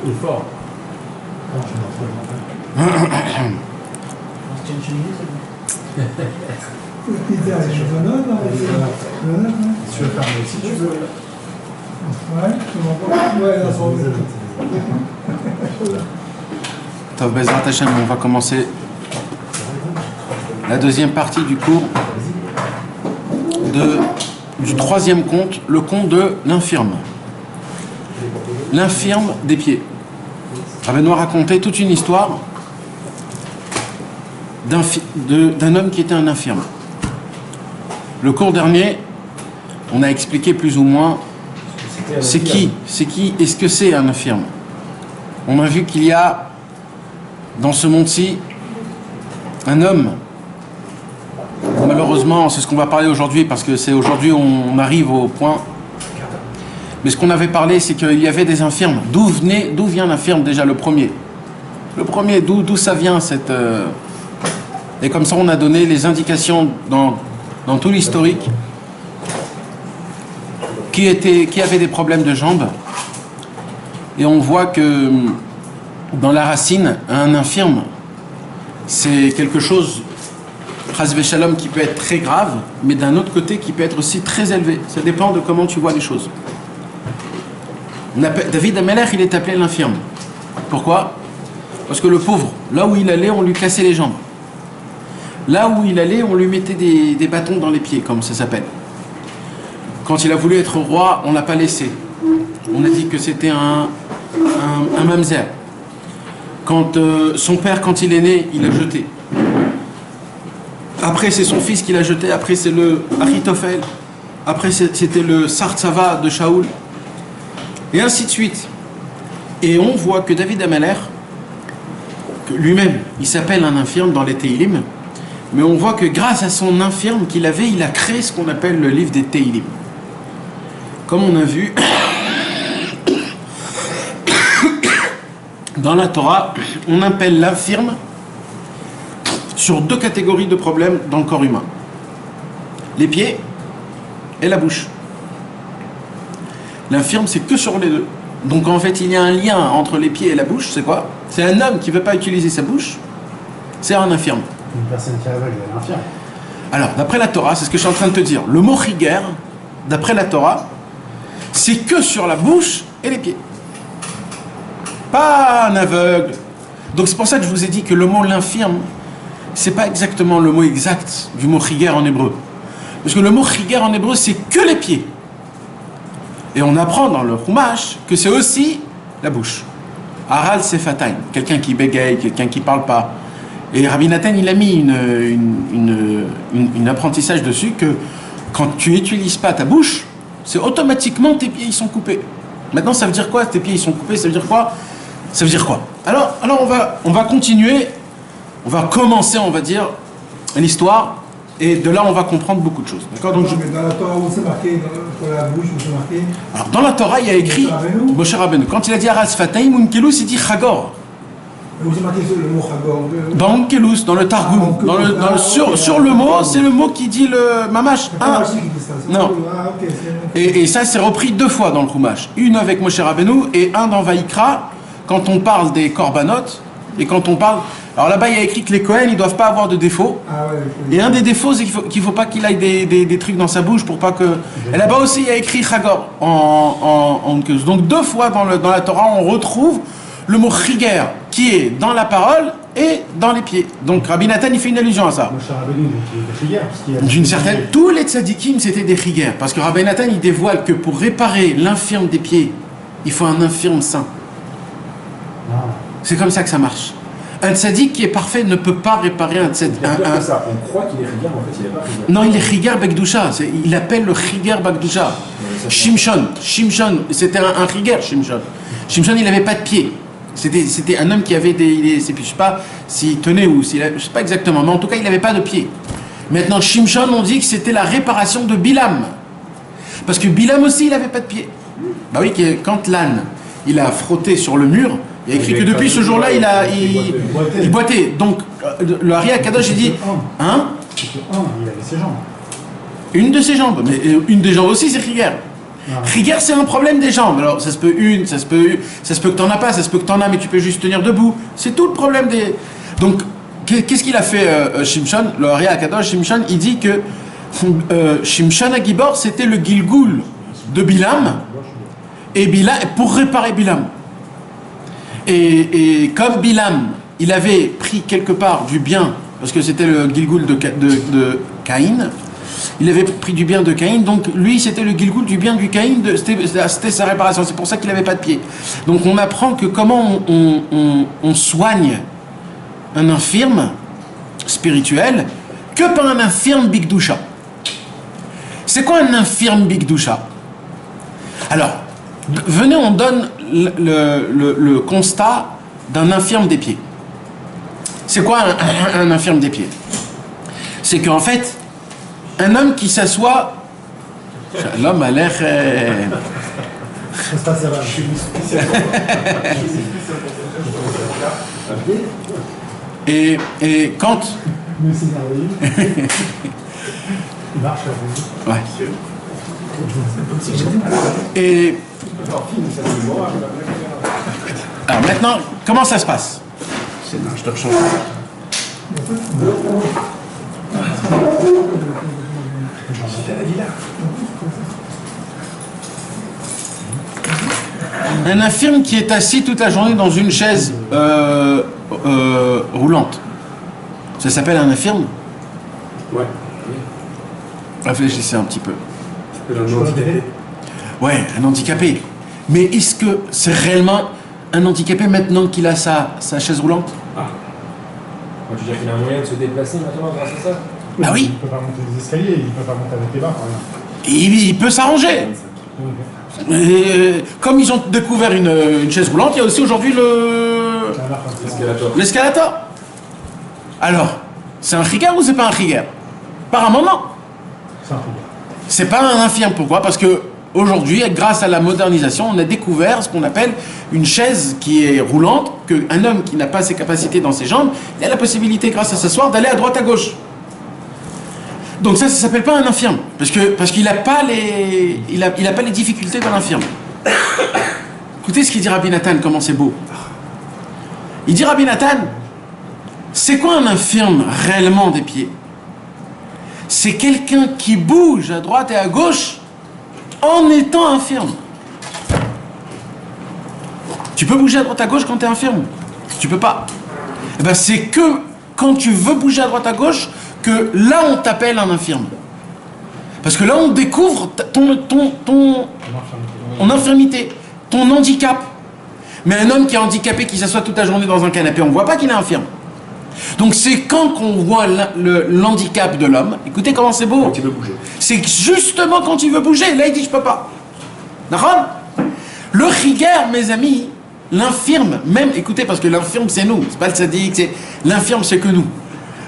Il est fort. Tu veux fermer si tu veux. Tov Bezrat Hashem, on va commencer la deuxième partie du cours du troisième conte, le conte de l'infirme. L'infirme des pieds. Rabbeinu a raconté toute une histoire d'un homme qui était un infirme. Le cours dernier, on a expliqué plus ou moins est-ce que c'est un infirme. On a vu qu'il y a dans ce monde-ci un homme. Malheureusement, c'est ce qu'on va parler aujourd'hui parce que c'est aujourd'hui on arrive au point. Mais ce qu'on avait parlé, c'est qu'il y avait des infirmes. D'où vient l'infirme déjà, le premier, d'où ça vient cette... Et comme ça, on a donné les indications dans tout l'historique qui avait des problèmes de jambes. Et on voit que dans la racine, un infirme, c'est quelque chose, Chas v'Shalom, qui peut être très grave, mais d'un autre côté, qui peut être aussi très élevé. Ça dépend de comment tu vois les choses. David Ameler, il est appelé l'infirme. Pourquoi? Parce que le pauvre, là où il allait, on lui cassait les jambes. Là où il allait, on lui mettait des bâtons dans les pieds, comme ça s'appelle. Quand il a voulu être roi, on ne l'a pas laissé. On a dit que c'était un mamzer. Quand son père, quand il est né, il a jeté. Après, c'est son fils qui l'a jeté. Après, c'est le Achitophel. Après, c'était le Sartsava de Shaoul. Et ainsi de suite. Et on voit que David Ameler, lui-même, il s'appelle un infirme dans les Teilim, mais on voit que grâce à son infirme qu'il avait, il a créé ce qu'on appelle le livre des Teilim. Comme on a vu, dans la Torah, on appelle l'infirme sur deux catégories de problèmes dans le corps humain. Les pieds et la bouche. L'infirme, c'est que sur les deux. Donc en fait, il y a un lien entre les pieds et la bouche, c'est quoi? C'est un homme qui ne veut pas utiliser sa bouche, c'est un infirme. Une personne qui est aveugle, elle est infirme. Alors, d'après la Torah, c'est ce que je suis en train de te dire. Le mot chiger, d'après la Torah, c'est que sur la bouche et les pieds. Pas un aveugle. Donc c'est pour ça que je vous ai dit que le mot l'infirme, c'est pas exactement le mot exact du mot chiger en hébreu. Parce que le mot chiger en hébreu, c'est que les pieds. Et on apprend dans le Chumash que c'est aussi la bouche. Aral Sefatayim, quelqu'un qui bégaye, quelqu'un qui parle pas. Et Rabbi Nathan, il a mis une apprentissage dessus que quand tu n'utilises pas ta bouche, c'est automatiquement tes pieds ils sont coupés. Maintenant, ça veut dire quoi? Tes pieds ils sont coupés, ça veut dire quoi? Ça veut dire quoi? Alors on va continuer, on va commencer, on va dire, l'histoire, et de là on va comprendre beaucoup de choses. D'accord? Donc, mais dans la Torah, où c'est marqué, dans la bouche, où c'est marqué? Alors dans la Torah, il y a écrit Moshe Rabbeinu. Quand il a dit Aras Fatayim Unkelus, il dit Chagor. Où c'est marqué le mot Chagor? Dans Unkelus, dans le Targum, sur le mot, c'est le mot qui dit le Mamash. Non. Et ça, c'est repris deux fois dans le Chumash. Une avec Moshe Rabbeinu et un dans Vaïkra, quand on parle des Korbanot, et quand on parle... Alors là-bas, il y a écrit que les Kohen, ils ne doivent pas avoir de défauts. Et un des défauts, c'est qu'il ne faut pas qu'il aille des trucs dans sa bouche pour pas que... Et là-bas aussi, il y a écrit Chagor en donc deux fois dans la Torah, on retrouve le mot chiger qui est dans la parole et dans les pieds. Donc Rabbi Nathan, il fait une allusion à ça. D'une certaine... Tous les tzadikim, c'était des chiger. Parce que Rabbi Nathan, il dévoile que pour réparer l'infirme des pieds, il faut un infirme saint. C'est comme ça que ça marche. Un tzadik qui est parfait ne peut pas réparer un tzadik. On croit qu'il est chiger, en fait, il n'est pas chiger. Non, il est chiger Bekdusha. Il appelle le chiger Bekdusha. Shimshon, c'était un chiger, Shimshon. Shimshon, il n'avait pas de pied. C'était un homme qui avait je ne sais pas s'il tenait ou s'il... Je ne sais pas exactement, mais en tout cas, il n'avait pas de pied. Maintenant, Shimshon, on dit que c'était la réparation de Bilam. Parce que Bilam aussi, il n'avait pas de pied. Bah oui, quand l'âne, il a frotté sur le mur, il y a écrit que depuis ce jour-là, il boitait. Donc, le Ari Akadosh, il dit... Hein? Il avait ses jambes. Une de ses jambes. Mais une des jambes aussi, c'est chiger. Rigueur, c'est un problème des jambes. Alors, ça se peut ça se peut que t'en as pas, ça se peut que t'en as, mais tu peux juste tenir debout. C'est tout le problème des... Donc, qu'est-ce qu'il a fait Shimshon, le Ari Akadosh Shimshon, il dit que Shimshon Agibor, c'était le Gilgoul de Bilam, et Bilam, pour réparer Bilam. Et comme Bilam, il avait pris quelque part du bien, parce que c'était le Gilgoul de Caïn, il avait pris du bien de Caïn, donc lui c'était le Gilgoul du bien du Caïn, c'était sa réparation, c'est pour ça qu'il n'avait pas de pied. Donc on apprend que comment on soigne un infirme spirituel que par un infirme Bigdusha. C'est quoi un infirme Bigdusha? Alors, venez, on donne le constat d'un infirme des pieds. C'est quoi un infirme des pieds? C'est qu'en fait, un homme qui s'assoit, l'homme a l'air... Et quand... Il marche. Ouais. Et... Alors maintenant, comment ça se passe? Je te rechange. Un infirme qui est assis toute la journée dans une chaise roulante, ça s'appelle un infirme? Ouais. Réfléchissez un petit peu. Handicapé. Ouais, un handicapé. Mais est-ce que c'est réellement un handicapé maintenant qu'il a sa chaise roulante? Ah. Moi, je veux dire qu'il a un moyen de se déplacer maintenant grâce à ça. Ah oui. Il ne peut pas monter les escaliers, il ne peut pas monter avec les barres. Il peut s'arranger. Comme ils ont découvert une chaise roulante, il y a aussi aujourd'hui l'escalator. Alors, c'est un rigueur ou c'est pas un rigueur? Apparemment non. C'est un rigueur. C'est pas un infirme. Pourquoi? Parce que aujourd'hui, grâce à la modernisation, on a découvert ce qu'on appelle une chaise qui est roulante, qu'un homme qui n'a pas ses capacités dans ses jambes, il a la possibilité, grâce à s'asseoir, d'aller à droite à gauche. Donc ça s'appelle pas un infirme, parce qu'il n'a pas les difficultés d'un infirme. Écoutez ce qu'il dit Rabbi Nathan, comment c'est beau. Il dit Rabbi Nathan, c'est quoi un infirme réellement des pieds? C'est quelqu'un qui bouge à droite et à gauche en étant infirme. Tu peux bouger à droite à gauche quand tu es infirme? Tu peux pas. Eh ben c'est que quand tu veux bouger à droite à gauche que là on t'appelle un infirme. Parce que là on découvre ton infirmité, ton handicap. Mais un homme qui est handicapé, qui s'assoit toute la journée dans un canapé, on ne voit pas qu'il est infirme. Donc c'est quand qu'on voit l'handicap de l'homme, écoutez comment c'est beau. Quand il veut bouger. C'est justement quand il veut bouger, là il dit je peux pas. D'accord? Le rigueur, mes amis, l'infirme, même, écoutez, parce que l'infirme c'est nous, c'est pas le sadique, c'est l'infirme c'est que nous.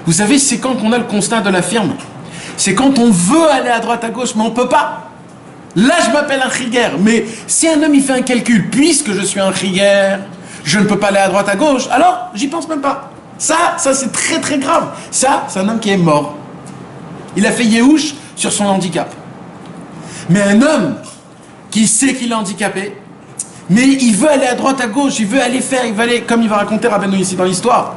Vous savez, c'est quand qu'on a le constat de l'infirme. C'est quand on veut aller à droite à gauche, mais on peut pas. Là je m'appelle un rigueur, mais si un homme il fait un calcul, puisque je suis un rigueur, je ne peux pas aller à droite à gauche, alors j'y pense même pas. Ça c'est très très grave. Ça, c'est un homme qui est mort. Il a fait Yehush sur son handicap. Mais un homme qui sait qu'il est handicapé, mais il veut aller à droite à gauche, il veut aller, comme il va raconter Rabbeinu ici dans l'histoire.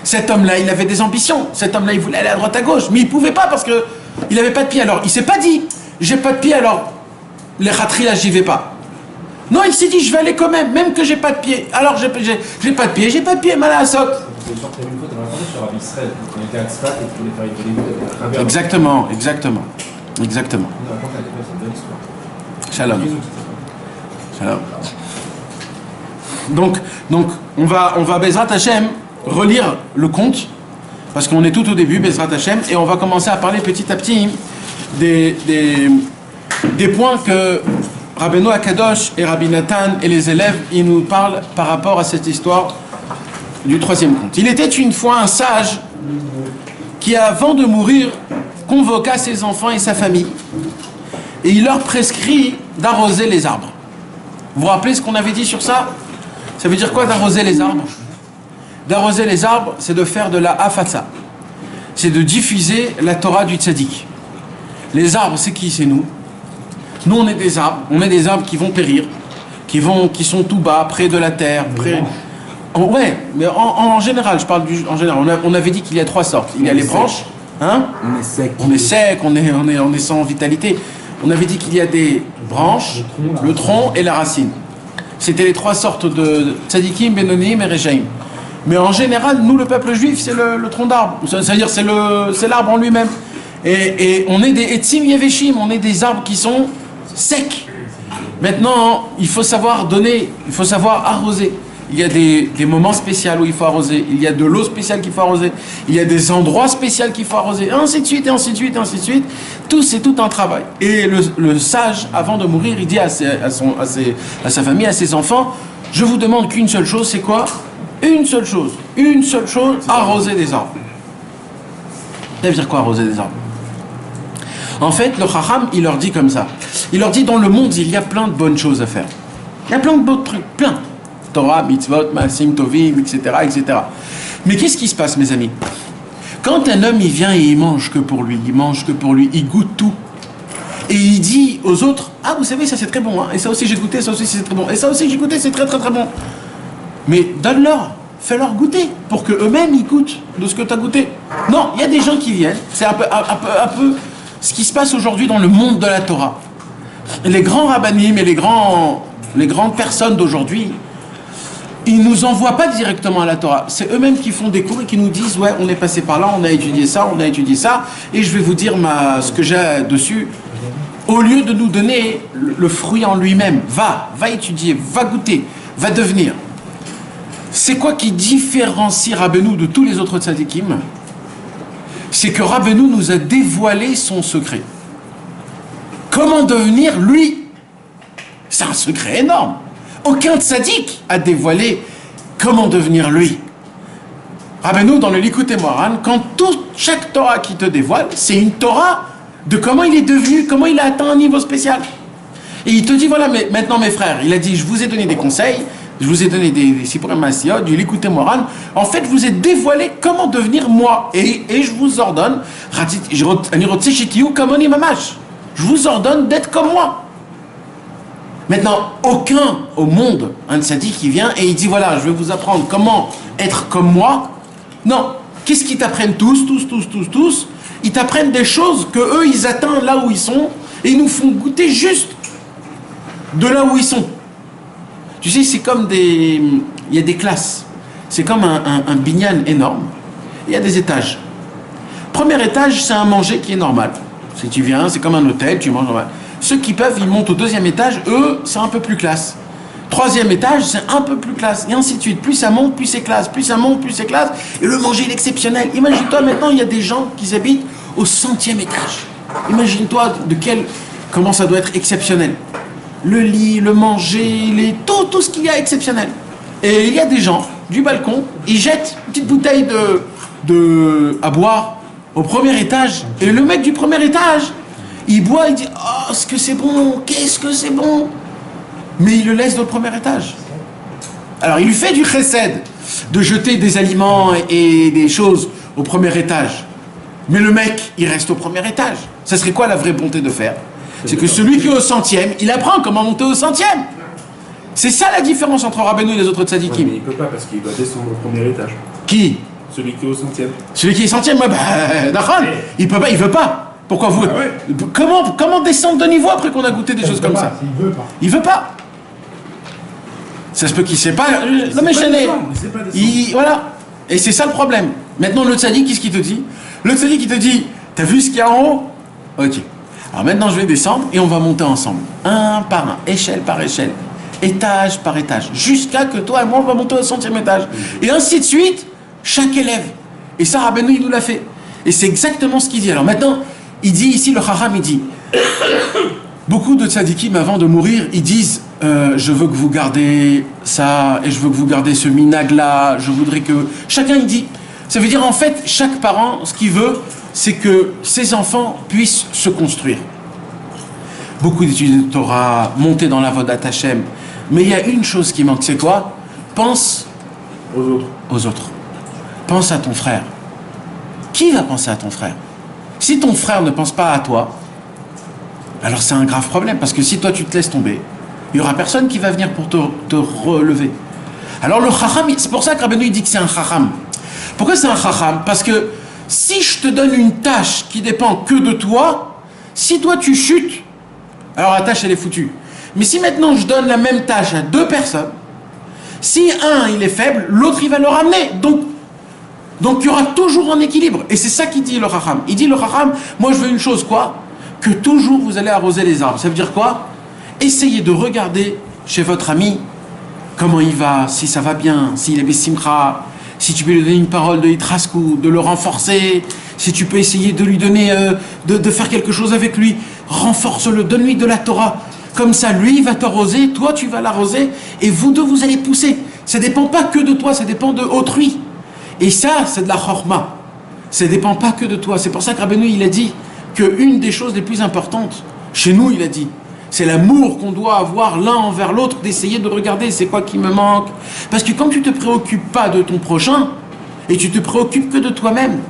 Cet homme-là, il avait des ambitions. Cet homme-là, il voulait aller à droite à gauche, mais il pouvait pas parce que il avait pas de pied. Alors, il s'est pas dit, j'ai pas de pied, alors les khatri là, j'y vais pas. Non, il s'est dit, je vais aller quand même que j'ai pas de pied. Alors, j'ai pas de pied, mal à la sotte. C'est sûr que une fois, tu as raconté sur Rabbi Israël, quand il était à Tzfat et qu'il voulait faire une vidéo. Exactement. On raconte à l'époque, c'est une belle histoire. Shalom. Donc, on va Bezrat Hashem relire le conte, parce qu'on est tout au début, Bezrat Hashem, et on va commencer à parler petit à petit des points que Rabbeinu Akadosh et Rabbi Nathan et les élèves, ils nous parlent par rapport à cette histoire du troisième conte. Il était une fois un sage qui, avant de mourir, convoqua ses enfants et sa famille, et il leur prescrit d'arroser les arbres. Vous vous rappelez ce qu'on avait dit sur ça? Ça veut dire quoi d'arroser les arbres? D'arroser les arbres, c'est de faire de la hafatsa. C'est de diffuser la Torah du tzaddik. Les arbres, c'est qui? C'est nous. Nous, on est des arbres qui vont périr, qui sont tout bas, près de la terre, ouais, mais en général, je parle en général. On avait dit qu'il y a 3 sortes. Il y a les branches, hein? On est sec. On est sec, on est sans vitalité. On avait dit qu'il y a des branches, le tronc et la racine. C'était les 3 sortes de tzadikim, benonim et rejaim. Mais en général, nous, le peuple juif, c'est le tronc d'arbre. C'est-à-dire, c'est l'arbre en lui-même. Et on est des etzim yeveshim, on est des arbres qui sont secs. Maintenant, il faut savoir donner, il faut savoir arroser. Il y a des moments spéciaux où il faut arroser. Il y a de l'eau spéciale qu'il faut arroser. Il y a des endroits spéciaux qu'il faut arroser. Et ainsi de suite, et ainsi de suite, et ainsi de suite. Tout, c'est tout un travail. Et le sage, avant de mourir, il dit à sa famille, à ses enfants, je vous demande qu'une seule chose, c'est quoi? Une seule chose, arroser des arbres. Ça veut dire quoi, arroser des arbres? En fait, le Chacham, il leur dit comme ça. Il leur dit, dans le monde, il y a plein de bonnes choses à faire. Il y a plein de beaux trucs, plein. Torah, mitzvot, maasim, tovim, etc., etc. Mais qu'est-ce qui se passe, mes amis? Quand un homme, il vient et il mange que pour lui, il goûte tout. Et il dit aux autres, ah, vous savez, ça c'est très bon, hein, et ça aussi j'ai goûté, ça aussi c'est très bon, et ça aussi j'ai goûté, c'est très très très bon. Mais donne-leur, fais-leur goûter, pour qu'eux-mêmes ils goûtent de ce que tu as goûté. Non, il y a des gens qui viennent, c'est un peu ce qui se passe aujourd'hui dans le monde de la Torah. Les grands rabbanim et les grandes personnes d'aujourd'hui, ils ne nous envoient pas directement à la Torah. C'est eux-mêmes qui font des cours et qui nous disent, ouais, on est passé par là, on a étudié ça, et je vais vous dire ce que j'ai dessus. Au lieu de nous donner le fruit en lui-même, va étudier, va goûter, va devenir. C'est quoi qui différencie Rabbeinu de tous les autres tzadikim? C'est que Rabbeinu nous a dévoilé son secret. Comment devenir lui? C'est un secret énorme. Aucun tzaddik a dévoilé comment devenir lui. Rabbeinu, dans le Likutei Moharan, chaque Torah qui te dévoile, c'est une Torah de comment il est devenu, comment il a atteint un niveau spécial. Et il te dit, voilà, mais maintenant mes frères, il a dit, je vous ai donné des conseils, je vous ai donné des Sipurim Maasiyot, du Likutei Moharan, en fait, je vous ai dévoilé comment devenir moi. Et je vous ordonne, je vous ordonne d'être comme moi. Maintenant, aucun au monde, un tzaddik qui vient et il dit, voilà, je vais vous apprendre comment être comme moi. Non. Qu'est-ce qu'ils t'apprennent tous? Ils t'apprennent des choses que eux ils atteignent là où ils sont et ils nous font goûter juste de là où ils sont. Tu sais, c'est comme il y a des classes. C'est comme un binyan énorme. Il y a des étages. Premier étage, c'est un manger qui est normal. Si tu viens, c'est comme un hôtel, tu manges normal. Ceux qui peuvent, ils montent au 2e étage, eux, c'est un peu plus classe. 3e étage, c'est un peu plus classe, et ainsi de suite. Plus ça monte, plus c'est classe, plus ça monte, plus c'est classe, et le manger, il est exceptionnel. Imagine-toi, maintenant, il y a des gens qui habitent au 100e étage. Imagine-toi comment ça doit être exceptionnel. Le lit, le manger, tout ce qu'il y a exceptionnel. Et il y a des gens, du balcon, ils jettent une petite bouteille à boire au 1er étage, et le mec du 1er étage, il boit, il dit « Oh, est-ce que c'est bon? Qu'est-ce que c'est bon ?» Mais il le laisse dans le 1er étage. Alors, il lui fait du chesed, de jeter des aliments et des choses au 1er étage. Mais le mec, il reste au 1er étage. Ça serait quoi la vraie bonté de faire? C'est que celui qui est au 100e, il apprend comment monter au 100e. C'est ça la différence entre Rabbeinu et les autres tzadikim. Ouais, mais il peut pas parce qu'il doit descendre au 1er étage. Qui? Celui qui est au 100e. Celui qui est 100e, d'accord. Il peut pas, il veut pas. Pourquoi vous... Ah ouais. Comment descendre de niveau après qu'on a goûté des choses comme ça? Il veut pas. Il veut pas. Ça se peut qu'il sait pas. Non mais voilà. Et c'est ça le problème. Maintenant le tzaddik, qu'est-ce qu'il te dit? Le tzaddik, il te dit, t'as vu ce qu'il y a en haut? Ok. Alors maintenant je vais descendre et on va monter ensemble. Un par un, échelle par échelle, étage par étage, jusqu'à que toi et moi on va monter au 100e étage. Et ainsi de suite, chaque élève. Et ça, Rabbeinu, il nous l'a fait. Et c'est exactement ce qu'il dit. Alors maintenant, il dit ici, le Chacham, il dit, beaucoup de tzadikim avant de mourir, ils disent, je veux que vous gardez ça, et je veux que vous gardez ce minag-là, je voudrais que... Chacun, il dit. Ça veut dire, en fait, chaque parent, ce qu'il veut, c'est que ses enfants puissent se construire. Beaucoup d'études de Torah, monter dans la Vodat Hashem. Mais il y a une chose qui manque, c'est quoi? Pense aux autres. Pense à ton frère. Qui va penser à ton frère? Si ton frère ne pense pas à toi, alors c'est un grave problème, parce que si toi tu te laisses tomber, il n'y aura personne qui va venir pour te relever. Alors le chacham, c'est pour ça que Rabbeinu il dit que c'est un chacham. Pourquoi c'est un chacham? Parce que si je te donne une tâche qui dépend que de toi, si toi tu chutes, alors la tâche elle est foutue. Mais si maintenant je donne la même tâche à deux personnes, si un il est faible, l'autre il va le ramener. Donc il y aura toujours un équilibre. Et c'est ça qu'il dit le chacham. Il dit le chacham, moi je veux une chose, quoi? Que toujours vous allez arroser les arbres. Ça veut dire quoi? Essayez de regarder chez votre ami comment il va, si ça va bien, s'il est bessimcha, si tu peux lui donner une parole de hitraskou, de le renforcer, si tu peux essayer de lui donner, de faire quelque chose avec lui, renforce-le, donne-lui de la Torah. Comme ça, lui, il va t'arroser, toi, tu vas l'arroser, et vous deux, vous allez pousser. Ça ne dépend pas que de toi, ça dépend de autrui. Et ça, c'est de la chorma. Ça ne dépend pas que de toi. C'est pour ça que Rabbeinu, il a dit qu'une des choses les plus importantes, chez nous, il a dit, c'est l'amour qu'on doit avoir l'un envers l'autre, d'essayer de regarder c'est quoi qui me manque. Parce que quand tu ne te préoccupes pas de ton prochain, et tu te préoccupes que de toi-même,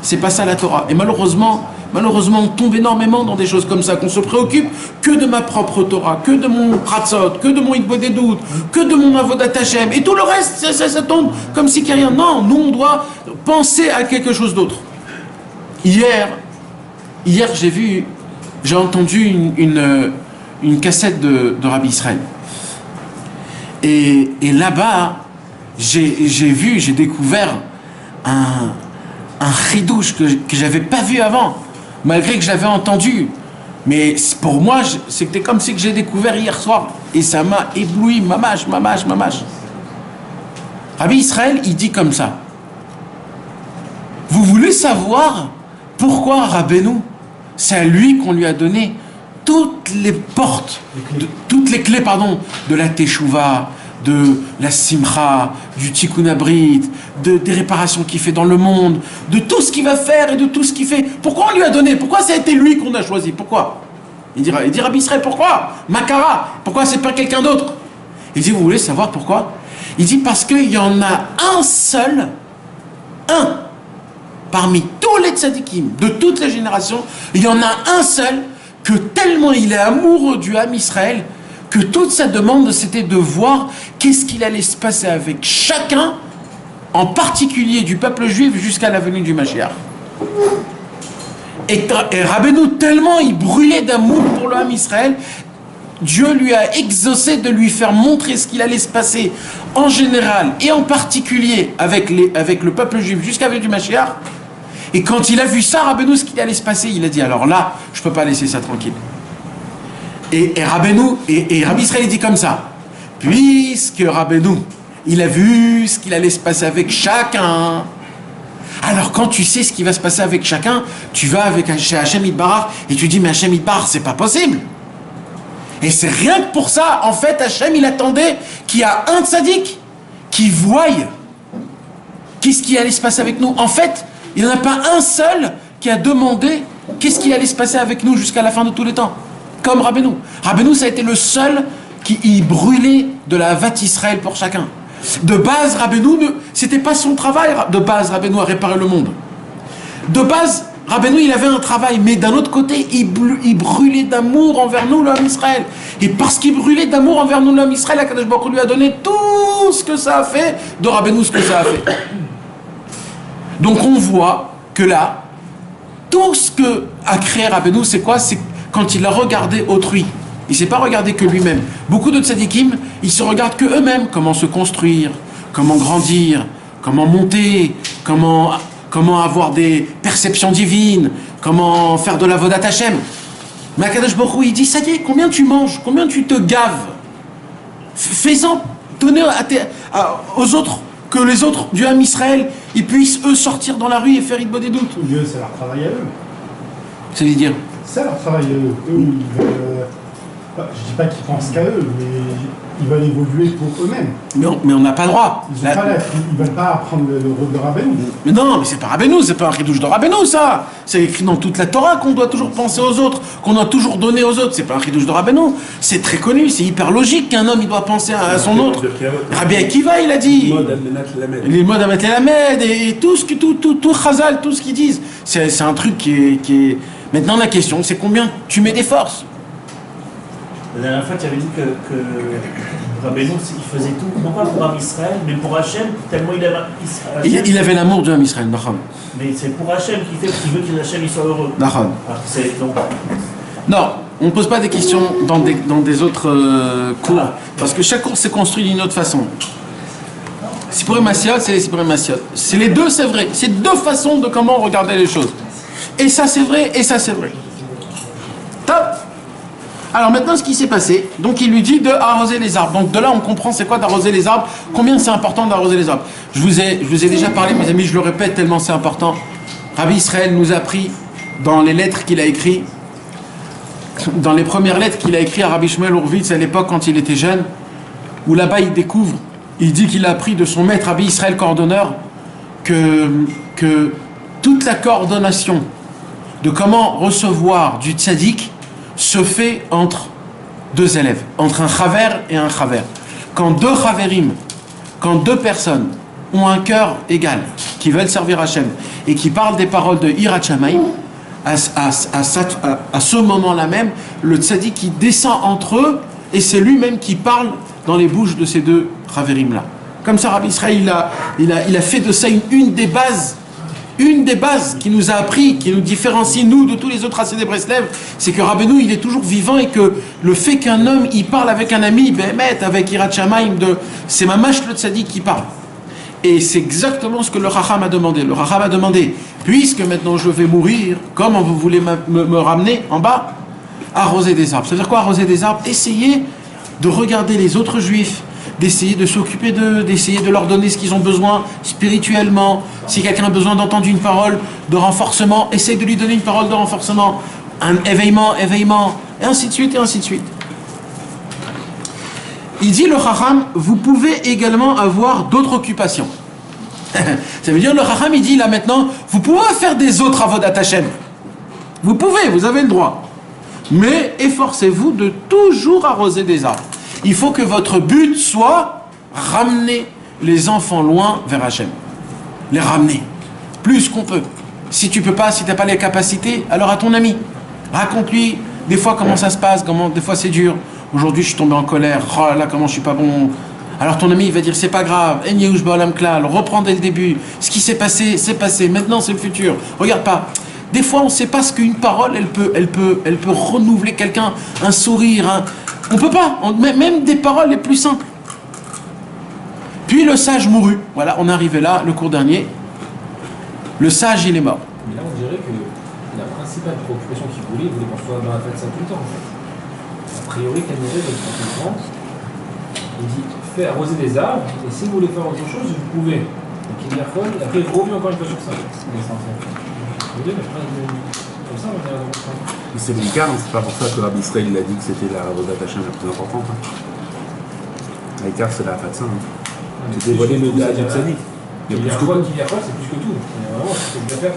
c'est pas ça la Torah. Et malheureusement, on tombe énormément dans des choses comme ça, qu'on se préoccupe que de ma propre Torah, que de mon pratzot, que de mon hitbod des doutes, que de mon avodat Hashem, et tout le reste, ça tombe comme si qu'il n'y a rien. Non, nous on doit penser à quelque chose d'autre. Hier j'ai entendu une cassette de Rabbi Israël. Et là-bas, j'ai découvert un chidouche que j'avais pas vu avant, malgré que je l'avais entendu. Mais pour moi, c'était comme si que j'ai découvert hier soir. Et ça m'a ébloui, mamash. Rabbi Israël, il dit comme ça. Vous voulez savoir pourquoi Rabbeinu, c'est à lui qu'on lui a donné toutes les portes, toutes les clés, de la Teshuvah, de la Simcha, du Tikkun Abrit, des réparations qu'il fait dans le monde, de tout ce qu'il va faire et de tout ce qu'il fait. Pourquoi on lui a donné? Pourquoi ça a été lui qu'on a choisi? Pourquoi? Il dit Rabbi Israël, pourquoi? Makara, pourquoi c'est pas quelqu'un d'autre? Il dit, vous voulez savoir pourquoi? Il dit, parce qu'il y en a un seul, parmi tous les tzadikim, de toutes les générations, il y en a un seul que tellement il est amoureux du Ham Israël, que toute sa demande, c'était de voir qu'est-ce qu'il allait se passer avec chacun, en particulier du peuple juif, jusqu'à la venue du Mashiach. Et Rabbeinu, tellement il brûlait d'amour pour le Ham Israël, Dieu lui a exaucé de lui faire montrer ce qu'il allait se passer en général et en particulier avec le peuple juif jusqu'à la venue du Mashiach. Et quand il a vu ça, Rabbeinu, ce qu'il allait se passer, il a dit, alors là, je ne peux pas laisser ça tranquille. Et Rabbi Israël dit comme ça, puisque Rabbeinu, il a vu ce qu'il allait se passer avec chacun, alors quand tu sais ce qui va se passer avec chacun, tu vas chez Hachem Yitbarach et tu dis, mais Hachem Yitbarach, c'est pas possible. Et c'est rien que pour ça, en fait, Hachem, il attendait qu'il y a un tzaddik qui voie qu'est-ce qui allait se passer avec nous. En fait, il n'y en a pas un seul qui a demandé qu'est-ce qui allait se passer avec nous jusqu'à la fin de tous les temps. Comme Rabbeinu. Rabbeinu, ça a été le seul qui y brûlait de la Havat Israël pour chacun. De base, Rabbeinu, c'était pas son travail. De base, Rabbeinu a réparé le monde. De base, Rabbeinu, il avait un travail, mais d'un autre côté, il brûlait d'amour envers nous, l'homme Israël. Et parce qu'il brûlait d'amour envers nous, l'homme Israël, Akadosh Baruch Hu lui a donné tout ce que ça a fait de Rabbeinu, ce que ça a fait. Donc on voit que là, tout ce que a créé Rabbeinu, c'est quoi? C'est quand il a regardé autrui. Il ne s'est pas regardé que lui-même. Beaucoup de tzadikim, ils se regardent que eux-mêmes. Comment se construire, comment grandir, comment monter, comment avoir des perceptions divines, comment faire de l'avodat Hashem. Mais Akadosh Baruch Hu, il dit, ça y est, combien tu manges, combien tu te gaves. Fais-en, donnez aux autres, que les autres du Ham Israël, ils puissent eux sortir dans la rue et faire hitbod des doutes. Dieu, c'est leur travail à eux. C'est-à-dire, c'est leur travail à eux. Eux, ils veulent, je dis pas qu'ils pensent qu'à eux, mais ils veulent évoluer pour eux-mêmes. Mais on n'a pas le droit. Ils ne veulent pas apprendre le rôle de Rabbeinu. Mais non, mais c'est pas Rabbeinu, c'est pas un chidouche de Rabbeinu, ça. C'est écrit dans toute la Torah qu'on doit toujours penser aux autres, qu'on doit toujours donner aux autres. C'est pas un chidouche de Rabbeinu. C'est très connu, c'est hyper logique qu'un homme il doit penser à son autre. Rabbi Akiva, il a dit. Les modes à mettre la med et tout Chazal, tout ce qu'ils disent. C'est un truc qui est Maintenant, la question, c'est combien tu mets des forces. La dernière fois, tu avais dit que Rabbeinu, il faisait tout, non pas pour Am Israël, mais pour Hachem, tellement il aime Israël. Il avait l'amour de Am Israël, d'accord. Mais c'est pour Hachem qu'il fait, parce qu'il veut que Hachem il soit heureux. D'accord. Donc... Non, on ne pose pas des questions dans des autres cours, parce que chaque cours s'est construit d'une autre façon. Sipurim Massiot, c'est les Sipurim Massiot. C'est les deux, c'est vrai. C'est deux façons de comment regarder les choses. Et ça c'est vrai, et ça c'est vrai. Top. Alors maintenant, ce qui s'est passé, donc il lui dit de arroser les arbres. Donc de là, on comprend c'est quoi d'arroser les arbres, combien c'est important d'arroser les arbres. Je vous ai déjà parlé, mes amis, je le répète tellement c'est important. Rabbi Israël nous a pris dans les lettres qu'il a écrites, dans les premières lettres qu'il a écrites à Rabbi Shmuel Horvitz à l'époque quand il était jeune, où là-bas il découvre, il dit qu'il a appris de son maître Rabbi Israël coordonneur que toute la coordination de comment recevoir du tzaddik se fait entre deux élèves, entre un chaver et un chaver. Quand deux chaverim, quand deux personnes ont un cœur égal, qui veulent servir Hachem et qui parlent des paroles de Hirat Shamayim, à ce moment-là même, le tzaddik qui descend entre eux et c'est lui-même qui parle dans les bouches de ces deux chaverim-là. Comme ça, Rabbi Israël, il a fait de ça une des bases qui nous a appris, qui nous différencie, nous, de tous les autres Hassidei Breslev, c'est que Rabbeinu, il est toujours vivant et que le fait qu'un homme, il parle avec un ami, Behemet, avec Hirat Shamayim, c'est Mamash le tzaddik qui parle. Et c'est exactement ce que le Chacham a demandé. Le Chacham a demandé, puisque maintenant je vais mourir, comment vous voulez me ramener en bas? Arroser des arbres. Ça veut dire quoi, arroser des arbres? Essayer de regarder les autres juifs, d'essayer de s'occuper d'eux, d'essayer de leur donner ce qu'ils ont besoin spirituellement. Si quelqu'un a besoin d'entendre une parole de renforcement, essaye de lui donner une parole de renforcement. Un éveillement, et ainsi de suite, et ainsi de suite. Il dit le Chacham, vous pouvez également avoir d'autres occupations. Ça veut dire le Chacham, il dit là maintenant, vous pouvez faire des autres avodat Hashem. Vous pouvez, vous avez le droit. Mais efforcez-vous de toujours arroser des arbres. Il faut que votre but soit ramener les enfants loin vers Hachem. Les ramener. Plus qu'on peut. Si tu peux pas, si tu n'as pas les capacités, alors à ton ami. Raconte-lui des fois comment ça se passe, comment des fois c'est dur. Aujourd'hui je suis tombé en colère, oh là comment je suis pas bon. Alors ton ami il va dire c'est pas grave, reprends dès le début. Ce qui s'est passé, maintenant c'est le futur. Regarde pas. Des fois on ne sait pas ce qu'une parole elle peut renouveler quelqu'un, un sourire, on peut pas, même des paroles les plus simples. Puis le sage mourut. Voilà, on est arrivé là, le cours dernier. Le sage, il est mort. Mais là, on dirait que la principale préoccupation qu'il voulait qu'on soit dans la fête ça tout le temps, en fait. A priori, quelle nouvelle de 30 il dit, faites arroser des arbres, et si vous voulez faire autre chose, vous pouvez. Donc il y a folle, et après il revient encore une fois sur ça. Vous voyez, mais je pense que comme ça, on est dans le c'est le cas, c'est pas pour ça que Rabbi Israël il a dit que c'était la avodat Hashem la plus importante. L'Aïkar, c'est la Fatsa. C'est dévoiler le dada du tzaddik. Il y a folle, c'est plus que tout. Vraiment, c'est ce que je dois faire.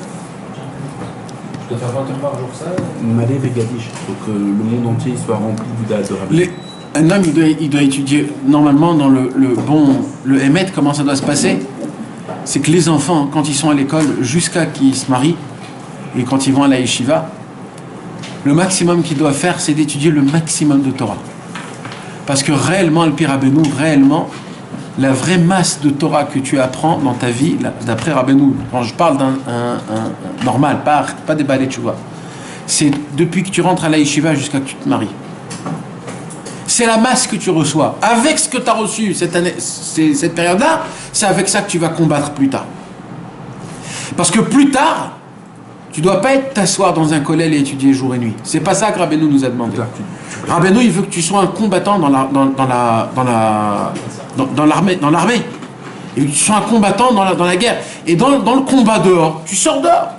Je dois faire 20 heures par jour, ça. Malé Vegadish, il faut que le monde entier soit rempli du dada de Rabbi. Un homme, il doit étudier normalement dans le Hémet, comment ça doit se passer. C'est que les enfants, quand ils sont à l'école, jusqu'à qu'ils se marient, et quand ils vont à la yeshiva, le maximum qu'ils doivent faire, c'est d'étudier le maximum de Torah. Parce que réellement, Al-Pi Rabbeinu, réellement, la vraie masse de Torah que tu apprends dans ta vie, d'après Rabbeinu, quand je parle d'un normal, pas des balais, tu vois, c'est depuis que tu rentres à la yeshiva jusqu'à que tu te maries. C'est la masse que tu reçois. Avec ce que tu as reçu cette période-là, c'est avec ça que tu vas combattre plus tard. Parce que plus tard, tu ne dois pas t'asseoir dans un kollel et étudier jour et nuit. C'est pas ça que Rabbeinu nous a demandé. Rabbeinu, il veut que tu sois un combattant dans l'armée. Et que tu sois un combattant dans la guerre. Et dans le combat dehors, tu sors dehors.